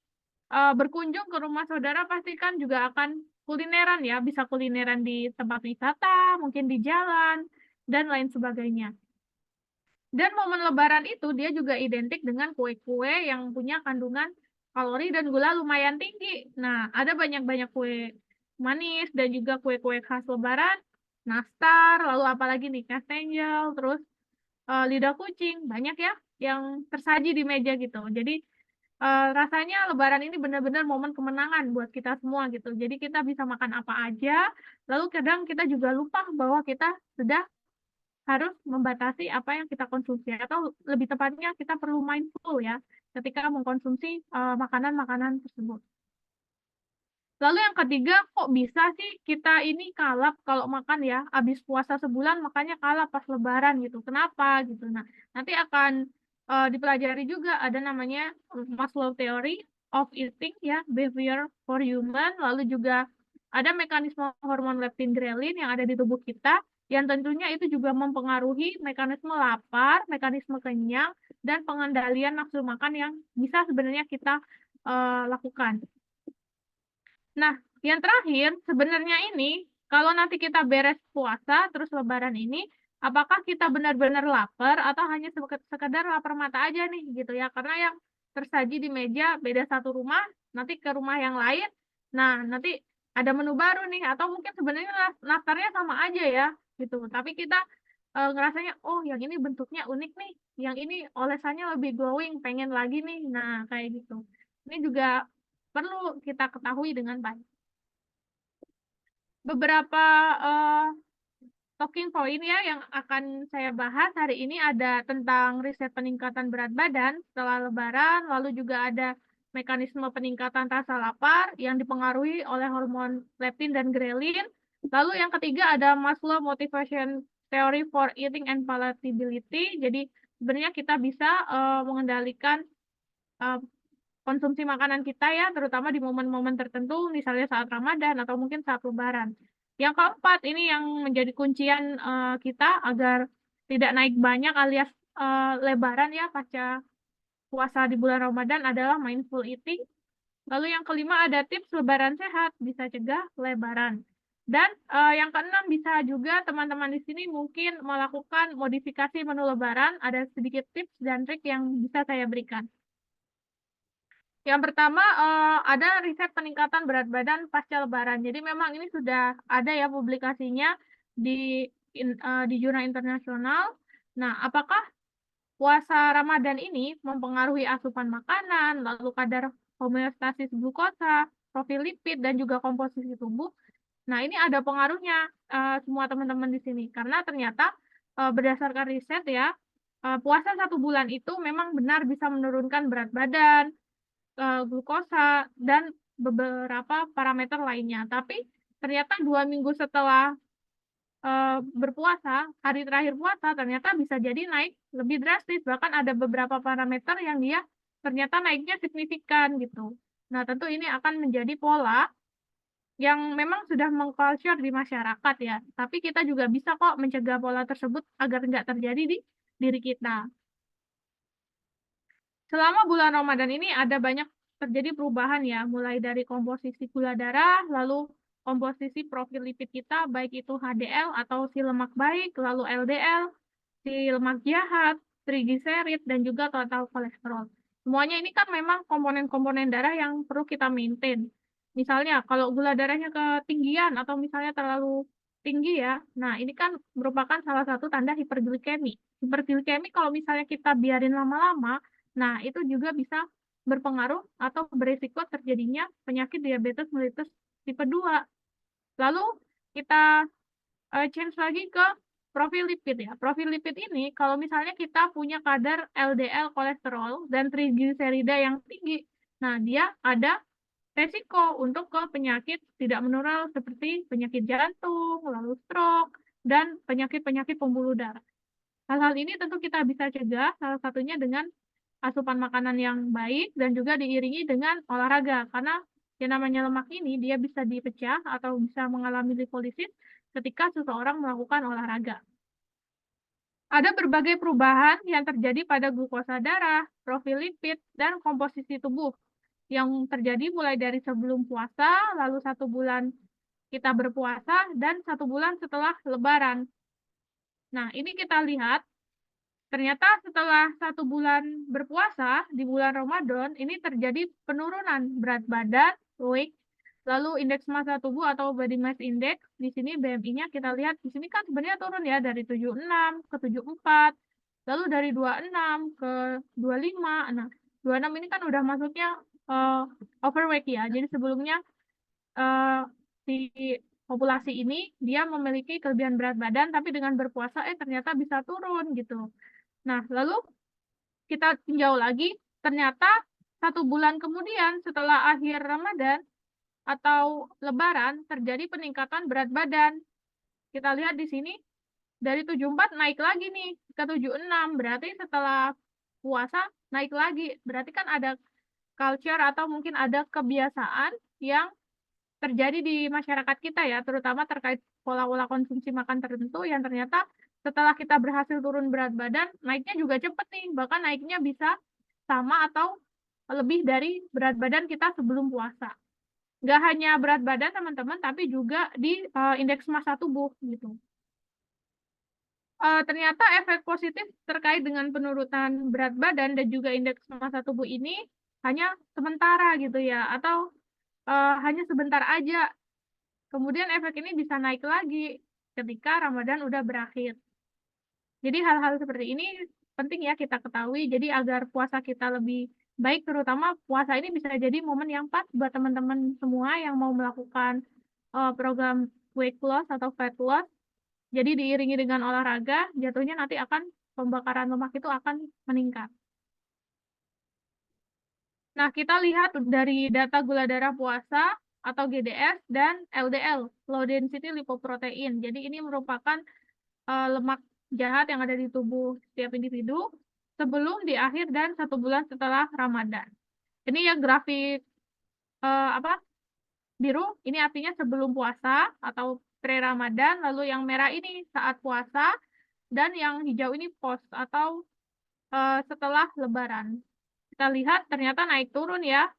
berkunjung ke rumah saudara pasti kan juga akan kulineran ya, bisa kulineran di tempat wisata, mungkin di jalan, dan lain sebagainya. Dan momen Lebaran itu dia juga identik dengan kue-kue yang punya kandungan kalori dan gula lumayan tinggi. Nah, ada banyak-banyak kue manis dan juga kue-kue khas Lebaran, nastar, lalu apalagi nih, kastengel, terus lidah kucing, banyak ya yang tersaji di meja gitu. Jadi rasanya Lebaran ini benar-benar momen kemenangan buat kita semua gitu. Jadi kita bisa makan apa aja, lalu kadang kita juga lupa bahwa kita sudah harus membatasi apa yang kita konsumsi atau lebih tepatnya kita perlu mindful ya ketika mengkonsumsi makanan-makanan tersebut. Lalu yang ketiga, kok bisa sih kita ini kalap kalau makan ya, habis puasa sebulan makanya kalap pas Lebaran gitu. Kenapa gitu. Nah, nanti akan dipelajari juga ada namanya Maslow Theory of Eating ya, Behavior for Human, lalu juga ada mekanisme hormon leptin ghrelin yang ada di tubuh kita yang tentunya itu juga mempengaruhi mekanisme lapar, mekanisme kenyang, dan pengendalian nafsu makan yang bisa sebenarnya kita lakukan. Nah, yang terakhir sebenarnya ini kalau nanti kita beres puasa terus Lebaran ini, apakah kita benar-benar lapar atau hanya sekedar lapar mata aja nih gitu ya? Karena yang tersaji di meja beda satu rumah, nanti ke rumah yang lain. Nah, nanti ada menu baru nih atau mungkin sebenarnya nastarnya sama aja ya gitu. Tapi kita ngerasanya oh yang ini bentuknya unik nih, yang ini olesannya lebih glowing, pengen lagi nih. Nah, kayak gitu. Ini juga perlu kita ketahui dengan baik. Beberapa talking point ya yang akan saya bahas hari ini ada tentang riset peningkatan berat badan setelah Lebaran, lalu juga ada mekanisme peningkatan rasa lapar yang dipengaruhi oleh hormon leptin dan ghrelin. Lalu yang ketiga ada Maslow Motivation Theory for Eating and Palatability. Jadi sebenarnya kita bisa mengendalikan konsumsi makanan kita ya, terutama di momen-momen tertentu, misalnya saat Ramadan atau mungkin saat Lebaran. Yang keempat, ini yang menjadi kuncian kita agar tidak naik banyak alias lebaran ya pasca puasa di bulan Ramadan adalah mindful eating. Lalu yang kelima ada tips lebaran sehat, bisa cegah lebaran. Dan yang keenam bisa juga teman-teman di sini mungkin melakukan modifikasi menu lebaran, ada sedikit tips dan trik yang bisa saya berikan. Yang pertama, ada riset peningkatan berat badan pasca Lebaran. Jadi memang ini sudah ada ya publikasinya di jurnal internasional. Nah, apakah puasa Ramadan ini mempengaruhi asupan makanan, lalu kadar homeostasis glukosa, profil lipid, dan juga komposisi tubuh? Nah, ini ada pengaruhnya semua teman-teman di sini. Karena ternyata berdasarkan riset ya, puasa 1 bulan itu memang benar bisa menurunkan berat badan, glukosa, dan beberapa parameter lainnya. Tapi ternyata 2 minggu setelah berpuasa, hari terakhir puasa, ternyata bisa jadi naik lebih drastis. Bahkan ada beberapa parameter yang dia ternyata naiknya signifikan gitu. Nah, tentu ini akan menjadi pola yang memang sudah mengculture di masyarakat ya. Tapi kita juga bisa kok mencegah pola tersebut agar nggak terjadi di diri kita. Selama bulan Ramadan ini ada banyak terjadi perubahan ya, mulai dari komposisi gula darah, lalu komposisi profil lipid kita, baik itu HDL atau si lemak baik, lalu LDL, si lemak jahat, trigliserid, dan juga total kolesterol. Semuanya ini kan memang komponen-komponen darah yang perlu kita maintain. Misalnya kalau gula darahnya ketinggian atau misalnya terlalu tinggi ya, nah ini kan merupakan salah satu tanda hiperglikemi. Hiperglikemi kalau misalnya kita biarin lama-lama, nah, itu juga bisa berpengaruh atau berisiko terjadinya penyakit diabetes mellitus tipe 2. Lalu kita change lagi ke profil lipid ya. Profil lipid ini kalau misalnya kita punya kadar LDL kolesterol dan trigliserida yang tinggi, nah dia ada resiko untuk ke penyakit tidak menular seperti penyakit jantung, lalu stroke, dan penyakit-penyakit pembuluh darah. Hal-hal ini tentu kita bisa cegah, salah satunya dengan asupan makanan yang baik dan juga diiringi dengan olahraga. Karena yang namanya lemak ini dia bisa dipecah atau bisa mengalami lipolisis ketika seseorang melakukan olahraga. ada berbagai perubahan yang terjadi pada glukosa darah, profil lipid, dan komposisi tubuh yang terjadi mulai dari sebelum puasa, lalu 1 bulan kita berpuasa, dan 1 bulan setelah Lebaran. Nah, ini kita lihat, ternyata setelah 1 bulan berpuasa, di bulan Ramadan, ini terjadi penurunan berat badan, weight, lalu indeks massa tubuh atau body mass index. Di sini BMI-nya kita lihat, di sini kan sebenarnya turun ya, dari 76 ke 74, lalu dari 26 ke 25. Nah, 26 ini kan udah masuknya overweight ya. Jadi sebelumnya si populasi ini dia memiliki kelebihan berat badan, tapi dengan berpuasa ternyata bisa turun gitu. Nah, lalu kita tinjau lagi, ternyata 1 bulan kemudian setelah akhir Ramadan atau Lebaran terjadi peningkatan berat badan. Kita lihat di sini dari 74 naik lagi nih ke 76. Berarti setelah puasa naik lagi. Berarti kan ada culture atau mungkin ada kebiasaan yang terjadi di masyarakat kita ya, terutama terkait pola-pola konsumsi makan tertentu yang ternyata setelah kita berhasil turun berat badan, naiknya juga cepat nih, bahkan naiknya bisa sama atau lebih dari berat badan kita sebelum puasa. Nggak hanya berat badan teman-teman, tapi juga di indeks massa tubuh gitu. Ternyata efek positif terkait dengan penurunan berat badan dan juga indeks massa tubuh ini hanya sementara gitu ya, atau hanya sebentar aja. Kemudian efek ini bisa naik lagi ketika Ramadan udah berakhir. Jadi hal-hal seperti ini penting ya kita ketahui. Jadi agar puasa kita lebih baik, terutama puasa ini bisa jadi momen yang pas buat teman-teman semua yang mau melakukan program weight loss atau fat loss. Jadi diiringi dengan olahraga, jatuhnya nanti akan pembakaran lemak itu akan meningkat. Nah, kita lihat dari data gula darah puasa atau GDS dan LDL, low density lipoprotein. Jadi ini merupakan lemak jahat yang ada di tubuh setiap individu sebelum, di akhir, dan 1 bulan setelah Ramadan. Ini ya grafik biru, ini artinya sebelum puasa atau pre-Ramadan, lalu yang merah ini saat puasa, dan yang hijau ini post atau setelah Lebaran. Kita lihat ternyata naik turun ya,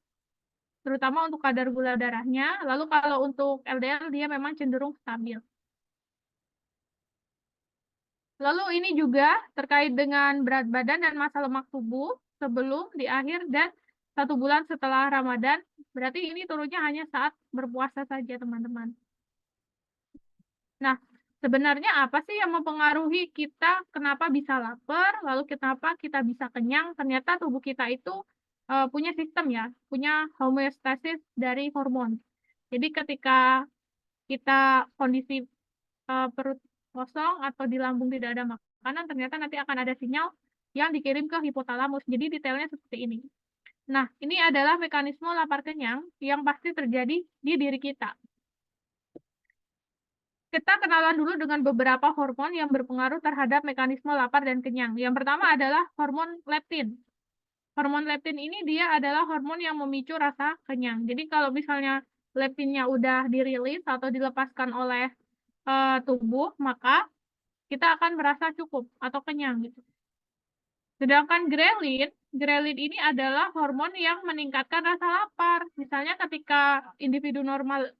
terutama untuk kadar gula darahnya. Lalu kalau untuk LDL dia memang cenderung stabil. Lalu ini juga terkait dengan berat badan dan massa lemak tubuh sebelum, di akhir, dan 1 bulan setelah Ramadan. Berarti ini turunnya hanya saat berpuasa saja, teman-teman. Nah, sebenarnya apa sih yang mempengaruhi kita kenapa bisa lapar, lalu kenapa kita bisa kenyang? Ternyata tubuh kita itu punya sistem ya, punya homeostasis dari hormon. Jadi ketika kita kondisi perut kosong atau di lambung tidak ada makanan, ternyata nanti akan ada sinyal yang dikirim ke hipotalamus. Jadi detailnya seperti ini. Nah, ini adalah mekanisme lapar kenyang yang pasti terjadi di diri kita. Kita kenalan dulu dengan beberapa hormon yang berpengaruh terhadap mekanisme lapar dan kenyang. Yang pertama adalah hormon leptin. Hormon leptin ini dia adalah hormon yang memicu rasa kenyang. Jadi kalau misalnya leptinnya udah dirilis atau dilepaskan oleh tubuh, maka kita akan merasa cukup atau kenyang gitu. Sedangkan grelin ini adalah hormon yang meningkatkan rasa lapar. Misalnya ketika individu normal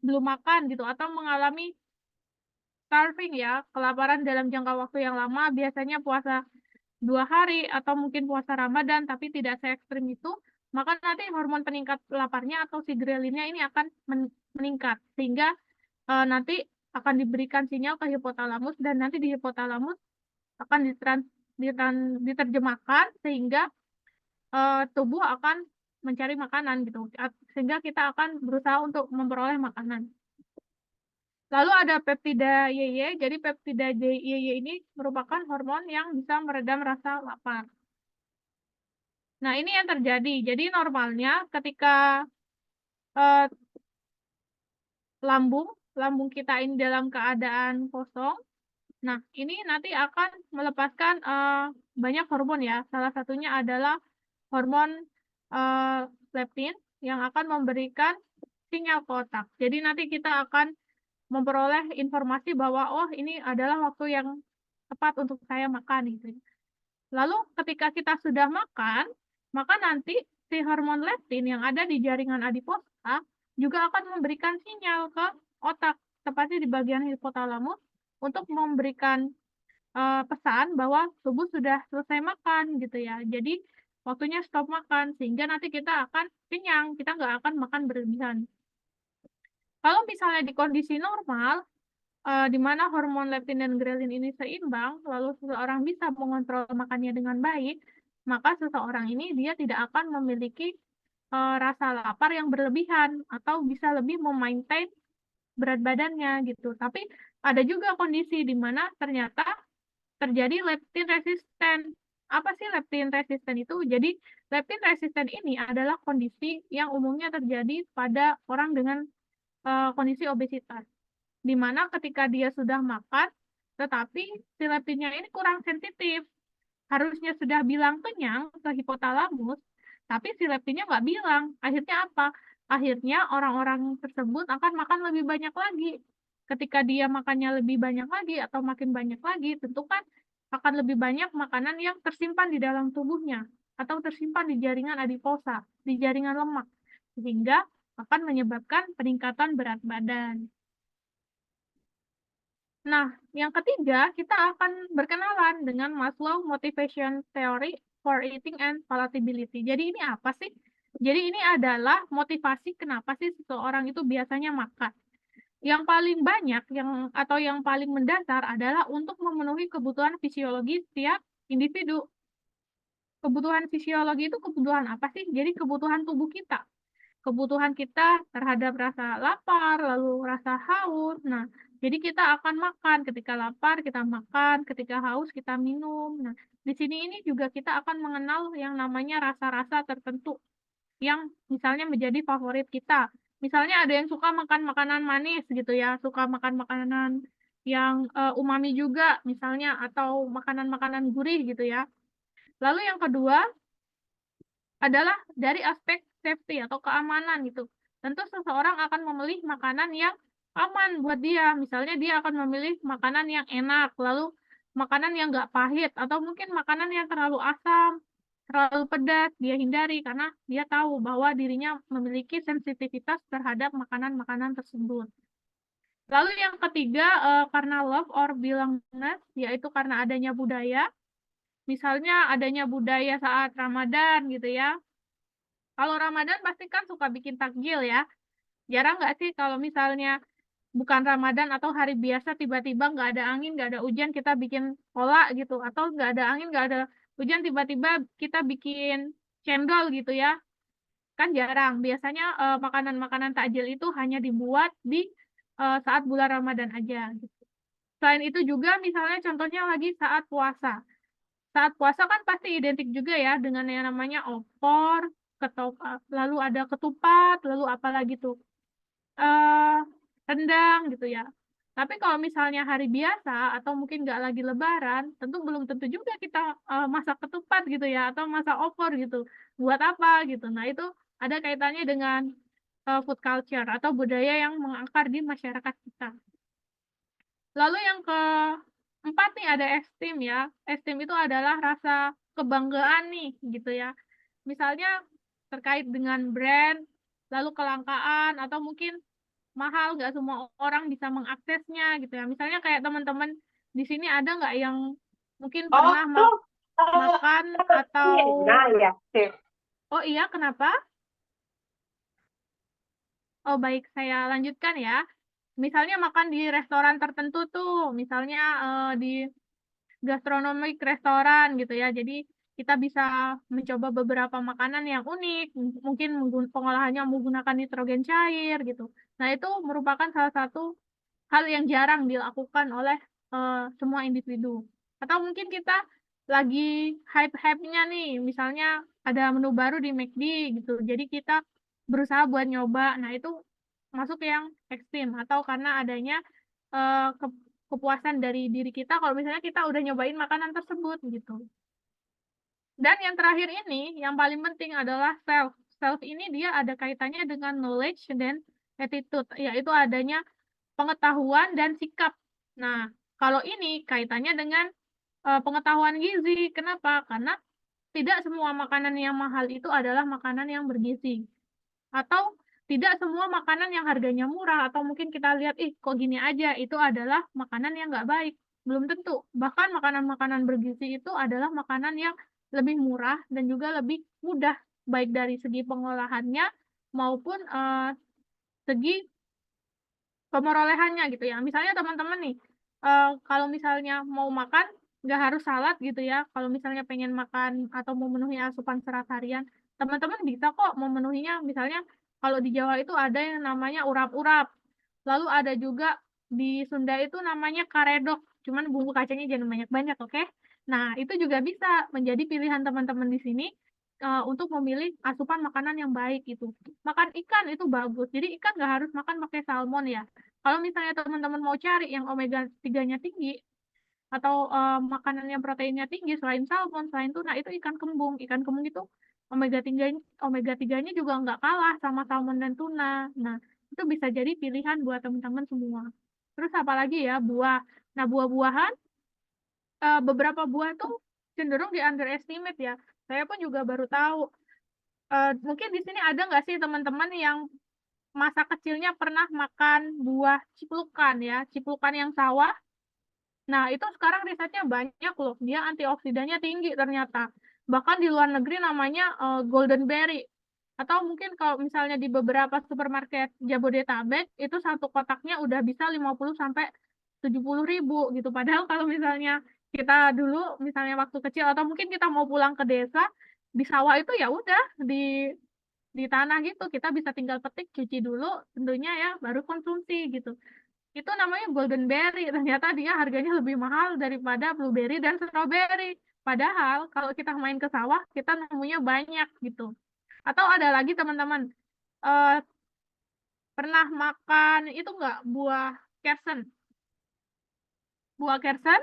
belum makan gitu atau mengalami starving ya, kelaparan dalam jangka waktu yang lama, biasanya puasa 2 hari atau mungkin puasa Ramadan tapi tidak se-ekstrim itu, maka nanti hormon peningkat laparnya atau si grelinnya ini akan meningkat sehingga nanti akan diberikan sinyal ke hipotalamus, dan nanti di hipotalamus akan diterjemahkan sehingga tubuh akan mencari makanan gitu, sehingga kita akan berusaha untuk memperoleh makanan. Lalu ada peptida YY. Jadi peptida YY ini merupakan hormon yang bisa meredam rasa lapar. Nah, ini yang terjadi. Jadi normalnya ketika lambung kita ini dalam keadaan kosong, nah ini nanti akan melepaskan banyak hormon ya. Salah satunya adalah hormon leptin yang akan memberikan sinyal ke otak. Jadi nanti kita akan memperoleh informasi bahwa oh ini adalah waktu yang tepat untuk saya makan gitu. Lalu ketika kita sudah makan, maka nanti si hormon leptin yang ada di jaringan adiposa juga akan memberikan sinyal ke otak, tepatnya di bagian hipotalamus, untuk memberikan pesan bahwa tubuh sudah selesai makan gitu ya. Jadi waktunya stop makan, sehingga nanti kita akan kenyang, kita nggak akan makan berlebihan. Kalau misalnya di kondisi normal, di mana hormon leptin dan grelin ini seimbang, lalu seseorang bisa mengontrol makannya dengan baik, maka seseorang ini dia tidak akan memiliki rasa lapar yang berlebihan atau bisa lebih memaintain berat badannya gitu. Tapi ada juga kondisi di mana ternyata terjadi leptin resisten. Apa sih leptin resisten itu? Jadi leptin resisten ini adalah kondisi yang umumnya terjadi pada orang dengan kondisi obesitas, di mana ketika dia sudah makan, tetapi si leptinnya ini kurang sensitif. Harusnya sudah bilang kenyang ke hipotalamus, tapi si leptinnya nggak bilang. Akhirnya apa? Akhirnya orang-orang tersebut akan makan lebih banyak lagi. Ketika dia makannya lebih banyak lagi atau makin banyak lagi, tentu kan akan lebih banyak makanan yang tersimpan di dalam tubuhnya atau tersimpan di jaringan adiposa, di jaringan lemak, sehingga akan menyebabkan peningkatan berat badan. Nah, yang ketiga, kita akan berkenalan dengan Maslow Motivation Theory for Eating and Palatability. Jadi ini apa sih? Jadi ini adalah motivasi kenapa sih seseorang itu biasanya makan. Yang paling banyak atau yang paling mendasar adalah untuk memenuhi kebutuhan fisiologi setiap individu. Kebutuhan fisiologi itu kebutuhan apa sih? Jadi kebutuhan tubuh kita. Kebutuhan kita terhadap rasa lapar, lalu rasa haus. Nah, jadi kita akan makan. Ketika lapar, kita makan. Ketika haus, kita minum. Nah, di sini ini juga kita akan mengenal yang namanya rasa-rasa tertentu yang misalnya menjadi favorit kita. Misalnya ada yang suka makan makanan manis gitu ya, suka makan makanan yang umami juga misalnya, atau makanan-makanan gurih gitu ya. Lalu yang kedua adalah dari aspek safety atau keamanan gitu. Tentu seseorang akan memilih makanan yang aman buat dia. Misalnya dia akan memilih makanan yang enak, lalu makanan yang nggak pahit, atau mungkin makanan yang terlalu asam, terlalu pedas, dia hindari karena dia tahu bahwa dirinya memiliki sensitivitas terhadap makanan-makanan tersebut. Lalu yang ketiga, karena love or belongingness, yaitu karena adanya budaya. Misalnya adanya budaya saat Ramadan gitu ya. Kalau Ramadan pasti kan suka bikin takjil ya. Jarang nggak sih kalau misalnya bukan Ramadan atau hari biasa tiba-tiba nggak ada angin, nggak ada hujan, kita bikin kolak gitu. Atau nggak ada angin, nggak ada hujan, tiba-tiba kita bikin cendol gitu ya. Kan jarang. Biasanya makanan-makanan takjil itu hanya dibuat di saat bulan Ramadan aja gitu. Selain itu juga misalnya contohnya lagi saat puasa. Saat puasa kan pasti identik juga ya dengan yang namanya opor, lalu ada ketupat, lalu apalagi tuh eh rendang gitu ya. Tapi kalau misalnya hari biasa atau mungkin nggak lagi lebaran, tentu belum tentu juga kita masak ketupat gitu ya, atau masak opor gitu. Buat apa gitu. Nah itu ada kaitannya dengan food culture atau budaya yang mengakar di masyarakat kita. Lalu yang keempat nih ada esteem ya. Esteem itu adalah rasa kebanggaan nih gitu ya. Misalnya terkait dengan brand, lalu kelangkaan, atau mungkin mahal, nggak semua orang bisa mengaksesnya gitu ya. Misalnya kayak teman-teman di sini ada nggak yang mungkin pernah makan atau... ya, Steve. Oh iya, kenapa? Oh baik, saya lanjutkan ya. Misalnya makan di restoran tertentu tuh, misalnya di gastronomik restoran gitu ya. Jadi kita bisa mencoba beberapa makanan yang unik, mungkin pengolahannya menggunakan nitrogen cair gitu. Nah, itu merupakan salah satu hal yang jarang dilakukan oleh semua individu. Atau mungkin kita lagi hype-hype-nya nih, misalnya ada menu baru di McD gitu. Jadi kita berusaha buat nyoba. Nah, itu masuk yang ekstrim atau karena adanya kepuasan dari diri kita kalau misalnya kita udah nyobain makanan tersebut gitu. Dan yang terakhir ini, yang paling penting adalah self. Self ini dia ada kaitannya dengan knowledge dan attitude, yaitu adanya pengetahuan dan sikap. Nah, Kalau ini kaitannya dengan pengetahuan gizi. Kenapa? Karena tidak semua makanan yang mahal itu adalah makanan yang bergizi. Atau tidak semua makanan yang harganya murah atau mungkin kita lihat, kok gini aja, itu adalah makanan yang nggak baik. Belum tentu. Bahkan makanan-makanan bergizi itu adalah makanan yang lebih murah dan juga lebih mudah, baik dari segi pengolahannya maupun segi pemerolehannya gitu ya. Misalnya teman-teman nih, kalau misalnya mau makan, nggak harus salad gitu ya. Kalau misalnya pengen makan atau memenuhi asupan serat harian, teman-teman bisa kok memenuhinya. Misalnya kalau di Jawa itu ada yang namanya urap-urap. Lalu ada juga di Sunda itu namanya karedok. Cuman bumbu kacangnya jangan banyak-banyak, oke? Nah, itu juga bisa menjadi pilihan teman-teman di sini untuk memilih asupan makanan yang baik itu. Makan ikan itu bagus. Jadi ikan nggak harus makan pakai salmon ya. Kalau misalnya teman-teman mau cari yang omega 3-nya tinggi atau makanan yang proteinnya tinggi selain salmon, selain tuna itu ikan kembung. Ikan kembung itu omega 3-nya juga nggak kalah sama salmon dan tuna. Nah, itu bisa jadi pilihan buat teman-teman semua. Terus apalagi ya, buah. Nah, buah-buahan beberapa buah tuh cenderung di underestimate ya. Saya pun juga baru tahu. Mungkin di sini ada nggak sih teman-teman yang masa kecilnya pernah makan buah ciplukan ya, ciplukan yang sawah. Nah, itu sekarang risetnya banyak loh. Dia antioksidannya tinggi ternyata. Bahkan di luar negeri namanya golden berry. Atau mungkin kalau misalnya di beberapa supermarket Jabodetabek, itu satu kotaknya udah bisa 50 sampai 70 ribu gitu. Padahal kalau misalnya kita dulu, misalnya waktu kecil, atau mungkin kita mau pulang ke desa, di sawah itu ya udah di tanah gitu kita bisa tinggal petik, cuci dulu tentunya ya, baru konsumsi gitu. Itu namanya golden berry. Ternyata dia harganya lebih mahal daripada blueberry dan strawberry. Padahal kalau kita main ke sawah kita nemunya banyak gitu. Atau ada lagi teman-teman eh, pernah makan itu enggak buah kersen? Buah kersen?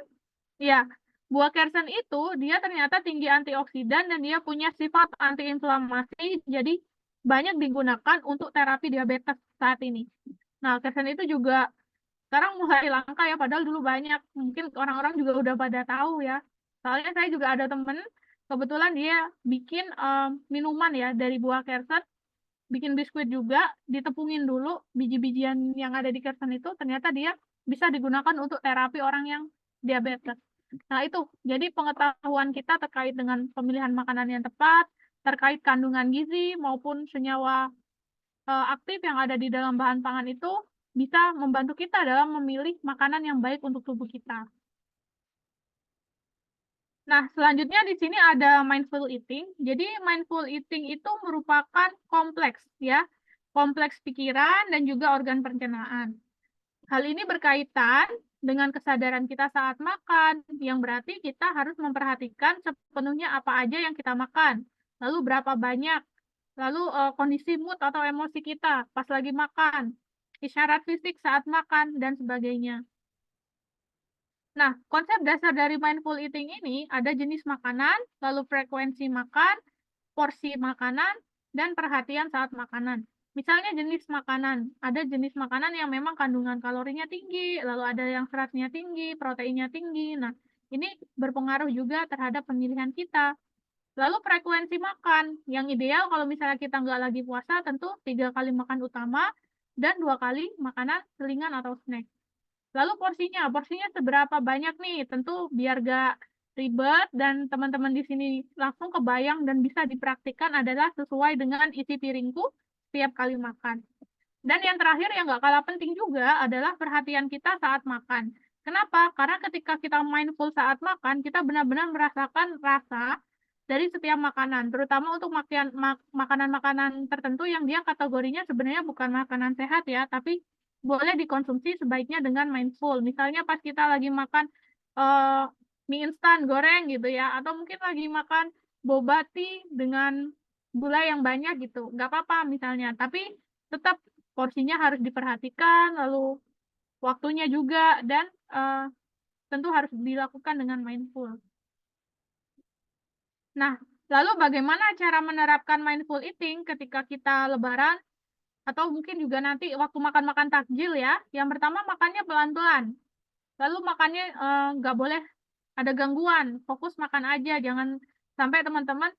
Ya, buah kersen itu dia ternyata tinggi antioksidan dan dia punya sifat antiinflamasi, jadi banyak digunakan untuk terapi diabetes saat ini. Nah, kersen itu juga sekarang mulai langka ya, padahal dulu banyak. Mungkin orang-orang juga udah pada tahu ya. Soalnya saya juga ada temen, kebetulan dia bikin minuman ya dari buah kersen, bikin biskuit juga, ditepungin dulu biji-bijian yang ada di kersen itu, ternyata dia bisa digunakan untuk terapi orang yang diabetes. Nah, itu jadi pengetahuan kita terkait dengan pemilihan makanan yang tepat, terkait kandungan gizi maupun senyawa aktif yang ada di dalam bahan pangan itu bisa membantu kita dalam memilih makanan yang baik untuk tubuh kita. Nah, selanjutnya di sini ada mindful eating. Jadi mindful eating itu merupakan kompleks ya, kompleks pikiran dan juga organ pencernaan. Hal ini berkaitan dengan kesadaran kita saat makan, yang berarti kita harus memperhatikan sepenuhnya apa aja yang kita makan, lalu berapa banyak, lalu kondisi mood atau emosi kita pas lagi makan, isyarat fisik saat makan, dan sebagainya. Nah, konsep dasar dari mindful eating ini ada jenis makanan, lalu frekuensi makan, porsi makanan, dan perhatian saat makanan. Misalnya jenis makanan, ada jenis makanan yang memang kandungan kalorinya tinggi, lalu ada yang seratnya tinggi, proteinnya tinggi. Nah, ini berpengaruh juga terhadap pemilihan kita. Lalu frekuensi makan, yang ideal kalau misalnya kita nggak lagi puasa, tentu 3 kali makan utama dan 2 kali makanan selingan atau snack. Lalu porsinya seberapa banyak nih? Tentu biar gak ribet dan teman-teman di sini langsung kebayang dan bisa dipraktikkan adalah sesuai dengan isi piringku setiap kali makan. Dan yang terakhir yang gak kalah penting juga adalah perhatian kita saat makan. Kenapa? Karena ketika kita mindful saat makan, kita benar-benar merasakan rasa dari setiap makanan, terutama untuk makanan-makanan tertentu yang dia kategorinya sebenarnya bukan makanan sehat ya, tapi boleh dikonsumsi sebaiknya dengan mindful. Misalnya pas kita lagi makan mie instan goreng gitu ya, atau mungkin lagi makan boba tea dengan gula yang banyak gitu, nggak apa-apa misalnya. Tapi tetap porsinya harus diperhatikan, lalu waktunya juga, dan tentu harus dilakukan dengan mindful. Nah, lalu bagaimana cara menerapkan mindful eating ketika kita lebaran? Atau mungkin juga nanti waktu makan-makan takjil ya. Yang pertama makannya pelan-pelan. Lalu makannya nggak boleh ada gangguan, fokus makan aja, jangan sampai teman-teman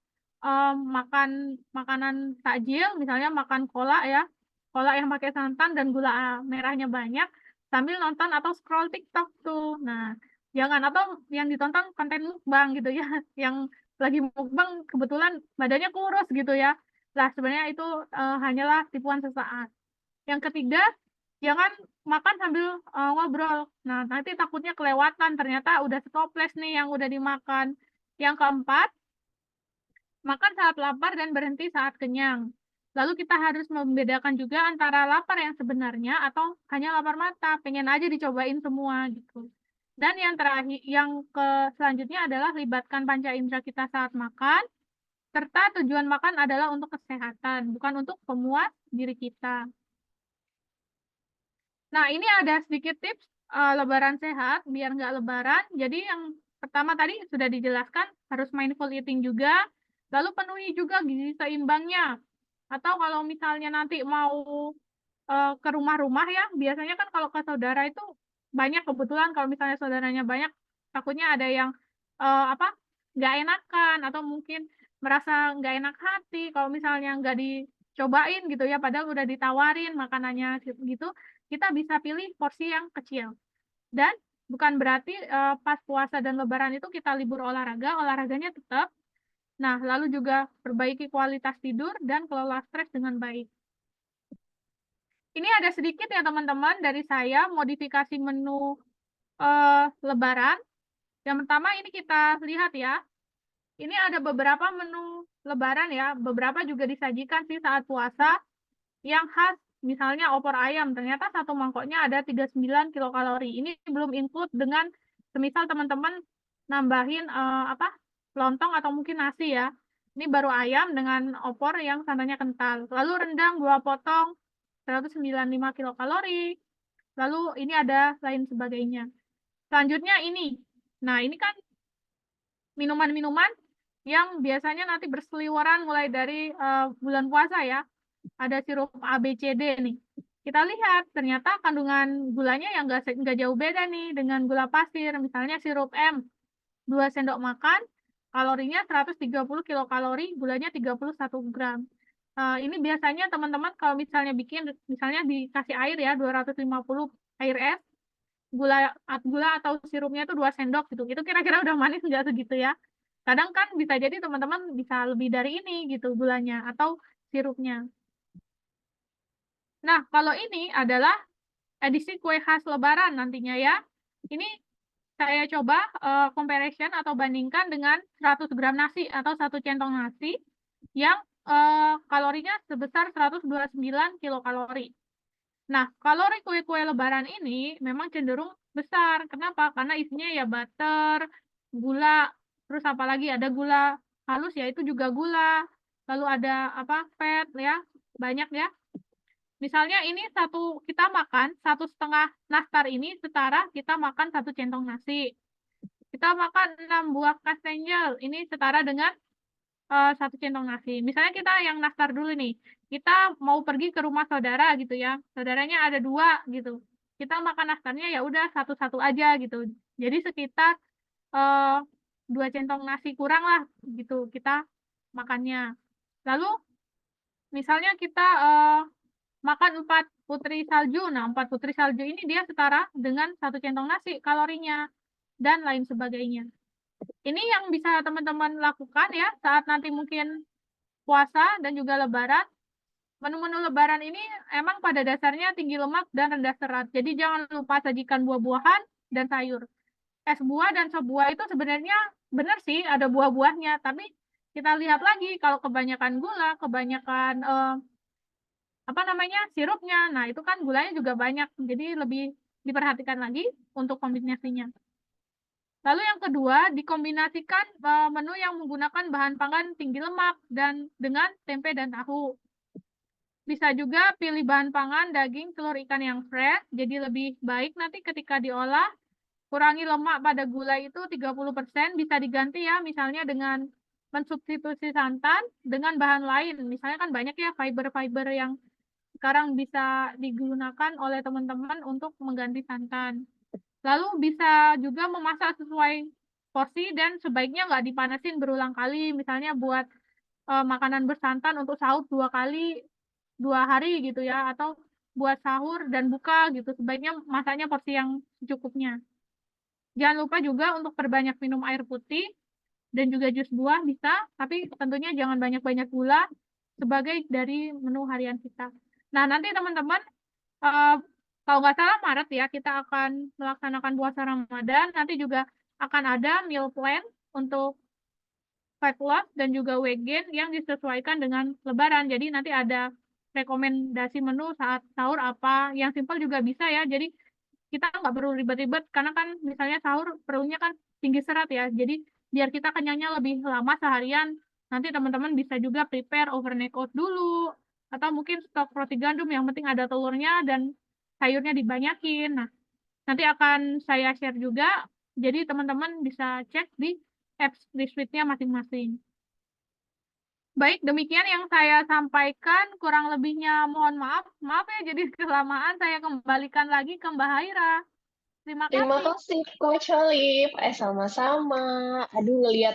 makan makanan takjil, misalnya makan cola ya, cola yang pakai santan dan gula merahnya banyak, sambil nonton atau scroll TikTok tuh. Nah, jangan, atau yang ditonton konten mukbang gitu ya, yang lagi mukbang kebetulan badannya kurus gitu ya. Lah sebenarnya itu hanyalah tipuan sesaat. Yang ketiga, jangan makan sambil ngobrol. Nah, nanti takutnya kelewatan, ternyata udah stoples nih yang udah dimakan. Yang keempat, makan saat lapar dan berhenti saat kenyang. Lalu kita harus membedakan juga antara lapar yang sebenarnya atau hanya lapar mata, pengen aja dicobain semua gitu. Dan yang terakhir, yang selanjutnya adalah libatkan panca indera kita saat makan, serta tujuan makan adalah untuk kesehatan, bukan untuk pemuas diri kita. Nah, ini ada sedikit tips lebaran sehat, biar nggak lebaran. Jadi yang pertama tadi sudah dijelaskan, harus mindful eating juga, lalu penuhi juga gizi seimbangnya. Atau kalau misalnya nanti mau ke rumah-rumah ya, biasanya kan kalau ke saudara itu banyak, kebetulan kalau misalnya saudaranya banyak, takutnya ada yang apa, nggak enakan, atau mungkin merasa nggak enak hati kalau misalnya nggak dicobain gitu ya, padahal udah ditawarin makanannya gitu, kita bisa pilih porsi yang kecil. Dan bukan berarti pas puasa dan lebaran itu kita libur olahraga, olahraganya tetap. Nah, lalu juga perbaiki kualitas tidur dan kelola stres dengan baik. Ini ada sedikit ya teman-teman dari saya, modifikasi menu lebaran. Yang pertama ini kita lihat ya, ini ada beberapa menu lebaran ya, beberapa juga disajikan sih saat puasa, yang khas misalnya opor ayam, ternyata satu mangkoknya ada 39 kilokalori. Ini belum include dengan semisal teman-teman nambahin apa, lontong atau mungkin nasi ya. Ini baru ayam dengan opor yang santannya kental. Lalu rendang 2 potong 195 kilokalori. Lalu ini ada lain sebagainya. Selanjutnya ini. Nah, ini kan minuman-minuman yang biasanya nanti berseliweran mulai dari bulan puasa ya. Ada sirup ABCD nih. Kita lihat ternyata kandungan gulanya yang nggak jauh beda nih dengan gula pasir. Misalnya sirup M 2 sendok makan, kalorinya 130 kilokalori, gulanya 31 gram. Ini biasanya teman-teman kalau misalnya bikin, misalnya dikasih air ya, 250 air es, gula atau sirupnya itu 2 sendok gitu. Itu kira-kira udah manis nggak segitu ya? Kadang kan bisa jadi teman-teman bisa lebih dari ini gitu gulanya atau sirupnya. Nah, kalau ini adalah edisi kue khas Lebaran nantinya ya. Ini saya coba comparison atau bandingkan dengan 100 gram nasi atau 1 centong nasi yang kalorinya sebesar 129 kilokalori. Nah, kalori kue-kue Lebaran ini memang cenderung besar. Kenapa? Karena isinya ya butter, gula, terus apalagi ada gula halus ya itu juga gula, lalu ada apa fat ya, banyak ya. Misalnya ini kita makan 1,5 nastar ini setara kita makan 1 centong nasi. Kita makan 6 buah kastengel, ini setara dengan 1 centong nasi. Misalnya kita yang nastar dulu nih, kita mau pergi ke rumah saudara gitu ya, saudaranya ada 2 gitu. Kita makan nastarnya ya udah satu-satu aja gitu. Jadi sekitar 2 centong nasi kurang lah gitu kita makannya. Lalu misalnya kita makan 4 putri salju. Nah, 4 putri salju ini dia setara dengan 1 centong nasi kalorinya dan lain sebagainya. Ini yang bisa teman-teman lakukan ya saat nanti mungkin puasa dan juga lebaran. Menu-menu lebaran ini emang pada dasarnya tinggi lemak dan rendah serat. Jadi jangan lupa sajikan buah-buahan dan sayur. Es buah dan sop buah itu sebenarnya benar sih ada buah-buahnya, tapi kita lihat lagi kalau kebanyakan gula, kebanyakan apa namanya sirupnya, nah itu kan gulanya juga banyak, jadi lebih diperhatikan lagi untuk kombinasinya. Lalu yang kedua, dikombinasikan menu yang menggunakan bahan pangan tinggi lemak dan dengan tempe dan tahu. Bisa juga pilih bahan pangan daging, telur, ikan yang fresh, jadi lebih baik nanti ketika diolah. Kurangi lemak pada gula itu 30%, bisa diganti ya misalnya dengan mensubstitusi santan dengan bahan lain. Misalnya kan banyak ya fiber-fiber yang sekarang bisa digunakan oleh teman-teman untuk mengganti santan. Lalu bisa juga memasak sesuai porsi dan sebaiknya nggak dipanasin berulang kali. Misalnya buat makanan bersantan untuk sahur 2 kali 2 hari gitu ya, atau buat sahur dan buka gitu. Sebaiknya masaknya porsi yang secukupnya. Jangan lupa juga untuk perbanyak minum air putih dan juga jus buah bisa, tapi tentunya jangan banyak-banyak gula sebagai dari menu harian kita. Nah, nanti teman-teman, eh, kalau nggak salah Maret ya, kita akan melaksanakan puasa Ramadan. Nanti juga akan ada meal plan untuk fat loss dan juga weight gain yang disesuaikan dengan Lebaran. Jadi nanti ada rekomendasi menu saat sahur apa, yang simpel juga bisa ya. Jadi kita nggak perlu ribet-ribet karena kan misalnya sahur perlunya kan tinggi serat ya. Jadi biar kita kenyangnya lebih lama seharian, nanti teman-teman bisa juga prepare overnight oats dulu atau mungkin stok roti gandum yang penting ada telurnya dan sayurnya dibanyakin. Nah, nanti akan saya share juga. Jadi teman-teman bisa cek di apps Lisfitnya masing-masing. Baik, demikian yang saya sampaikan. Kurang lebihnya mohon maaf. Maaf ya jadi kelamaan. Saya kembalikan lagi ke Mbak Haira. Terima Terima kasih. kasih Coach Halif. Sama-sama. Aduh, ngelihat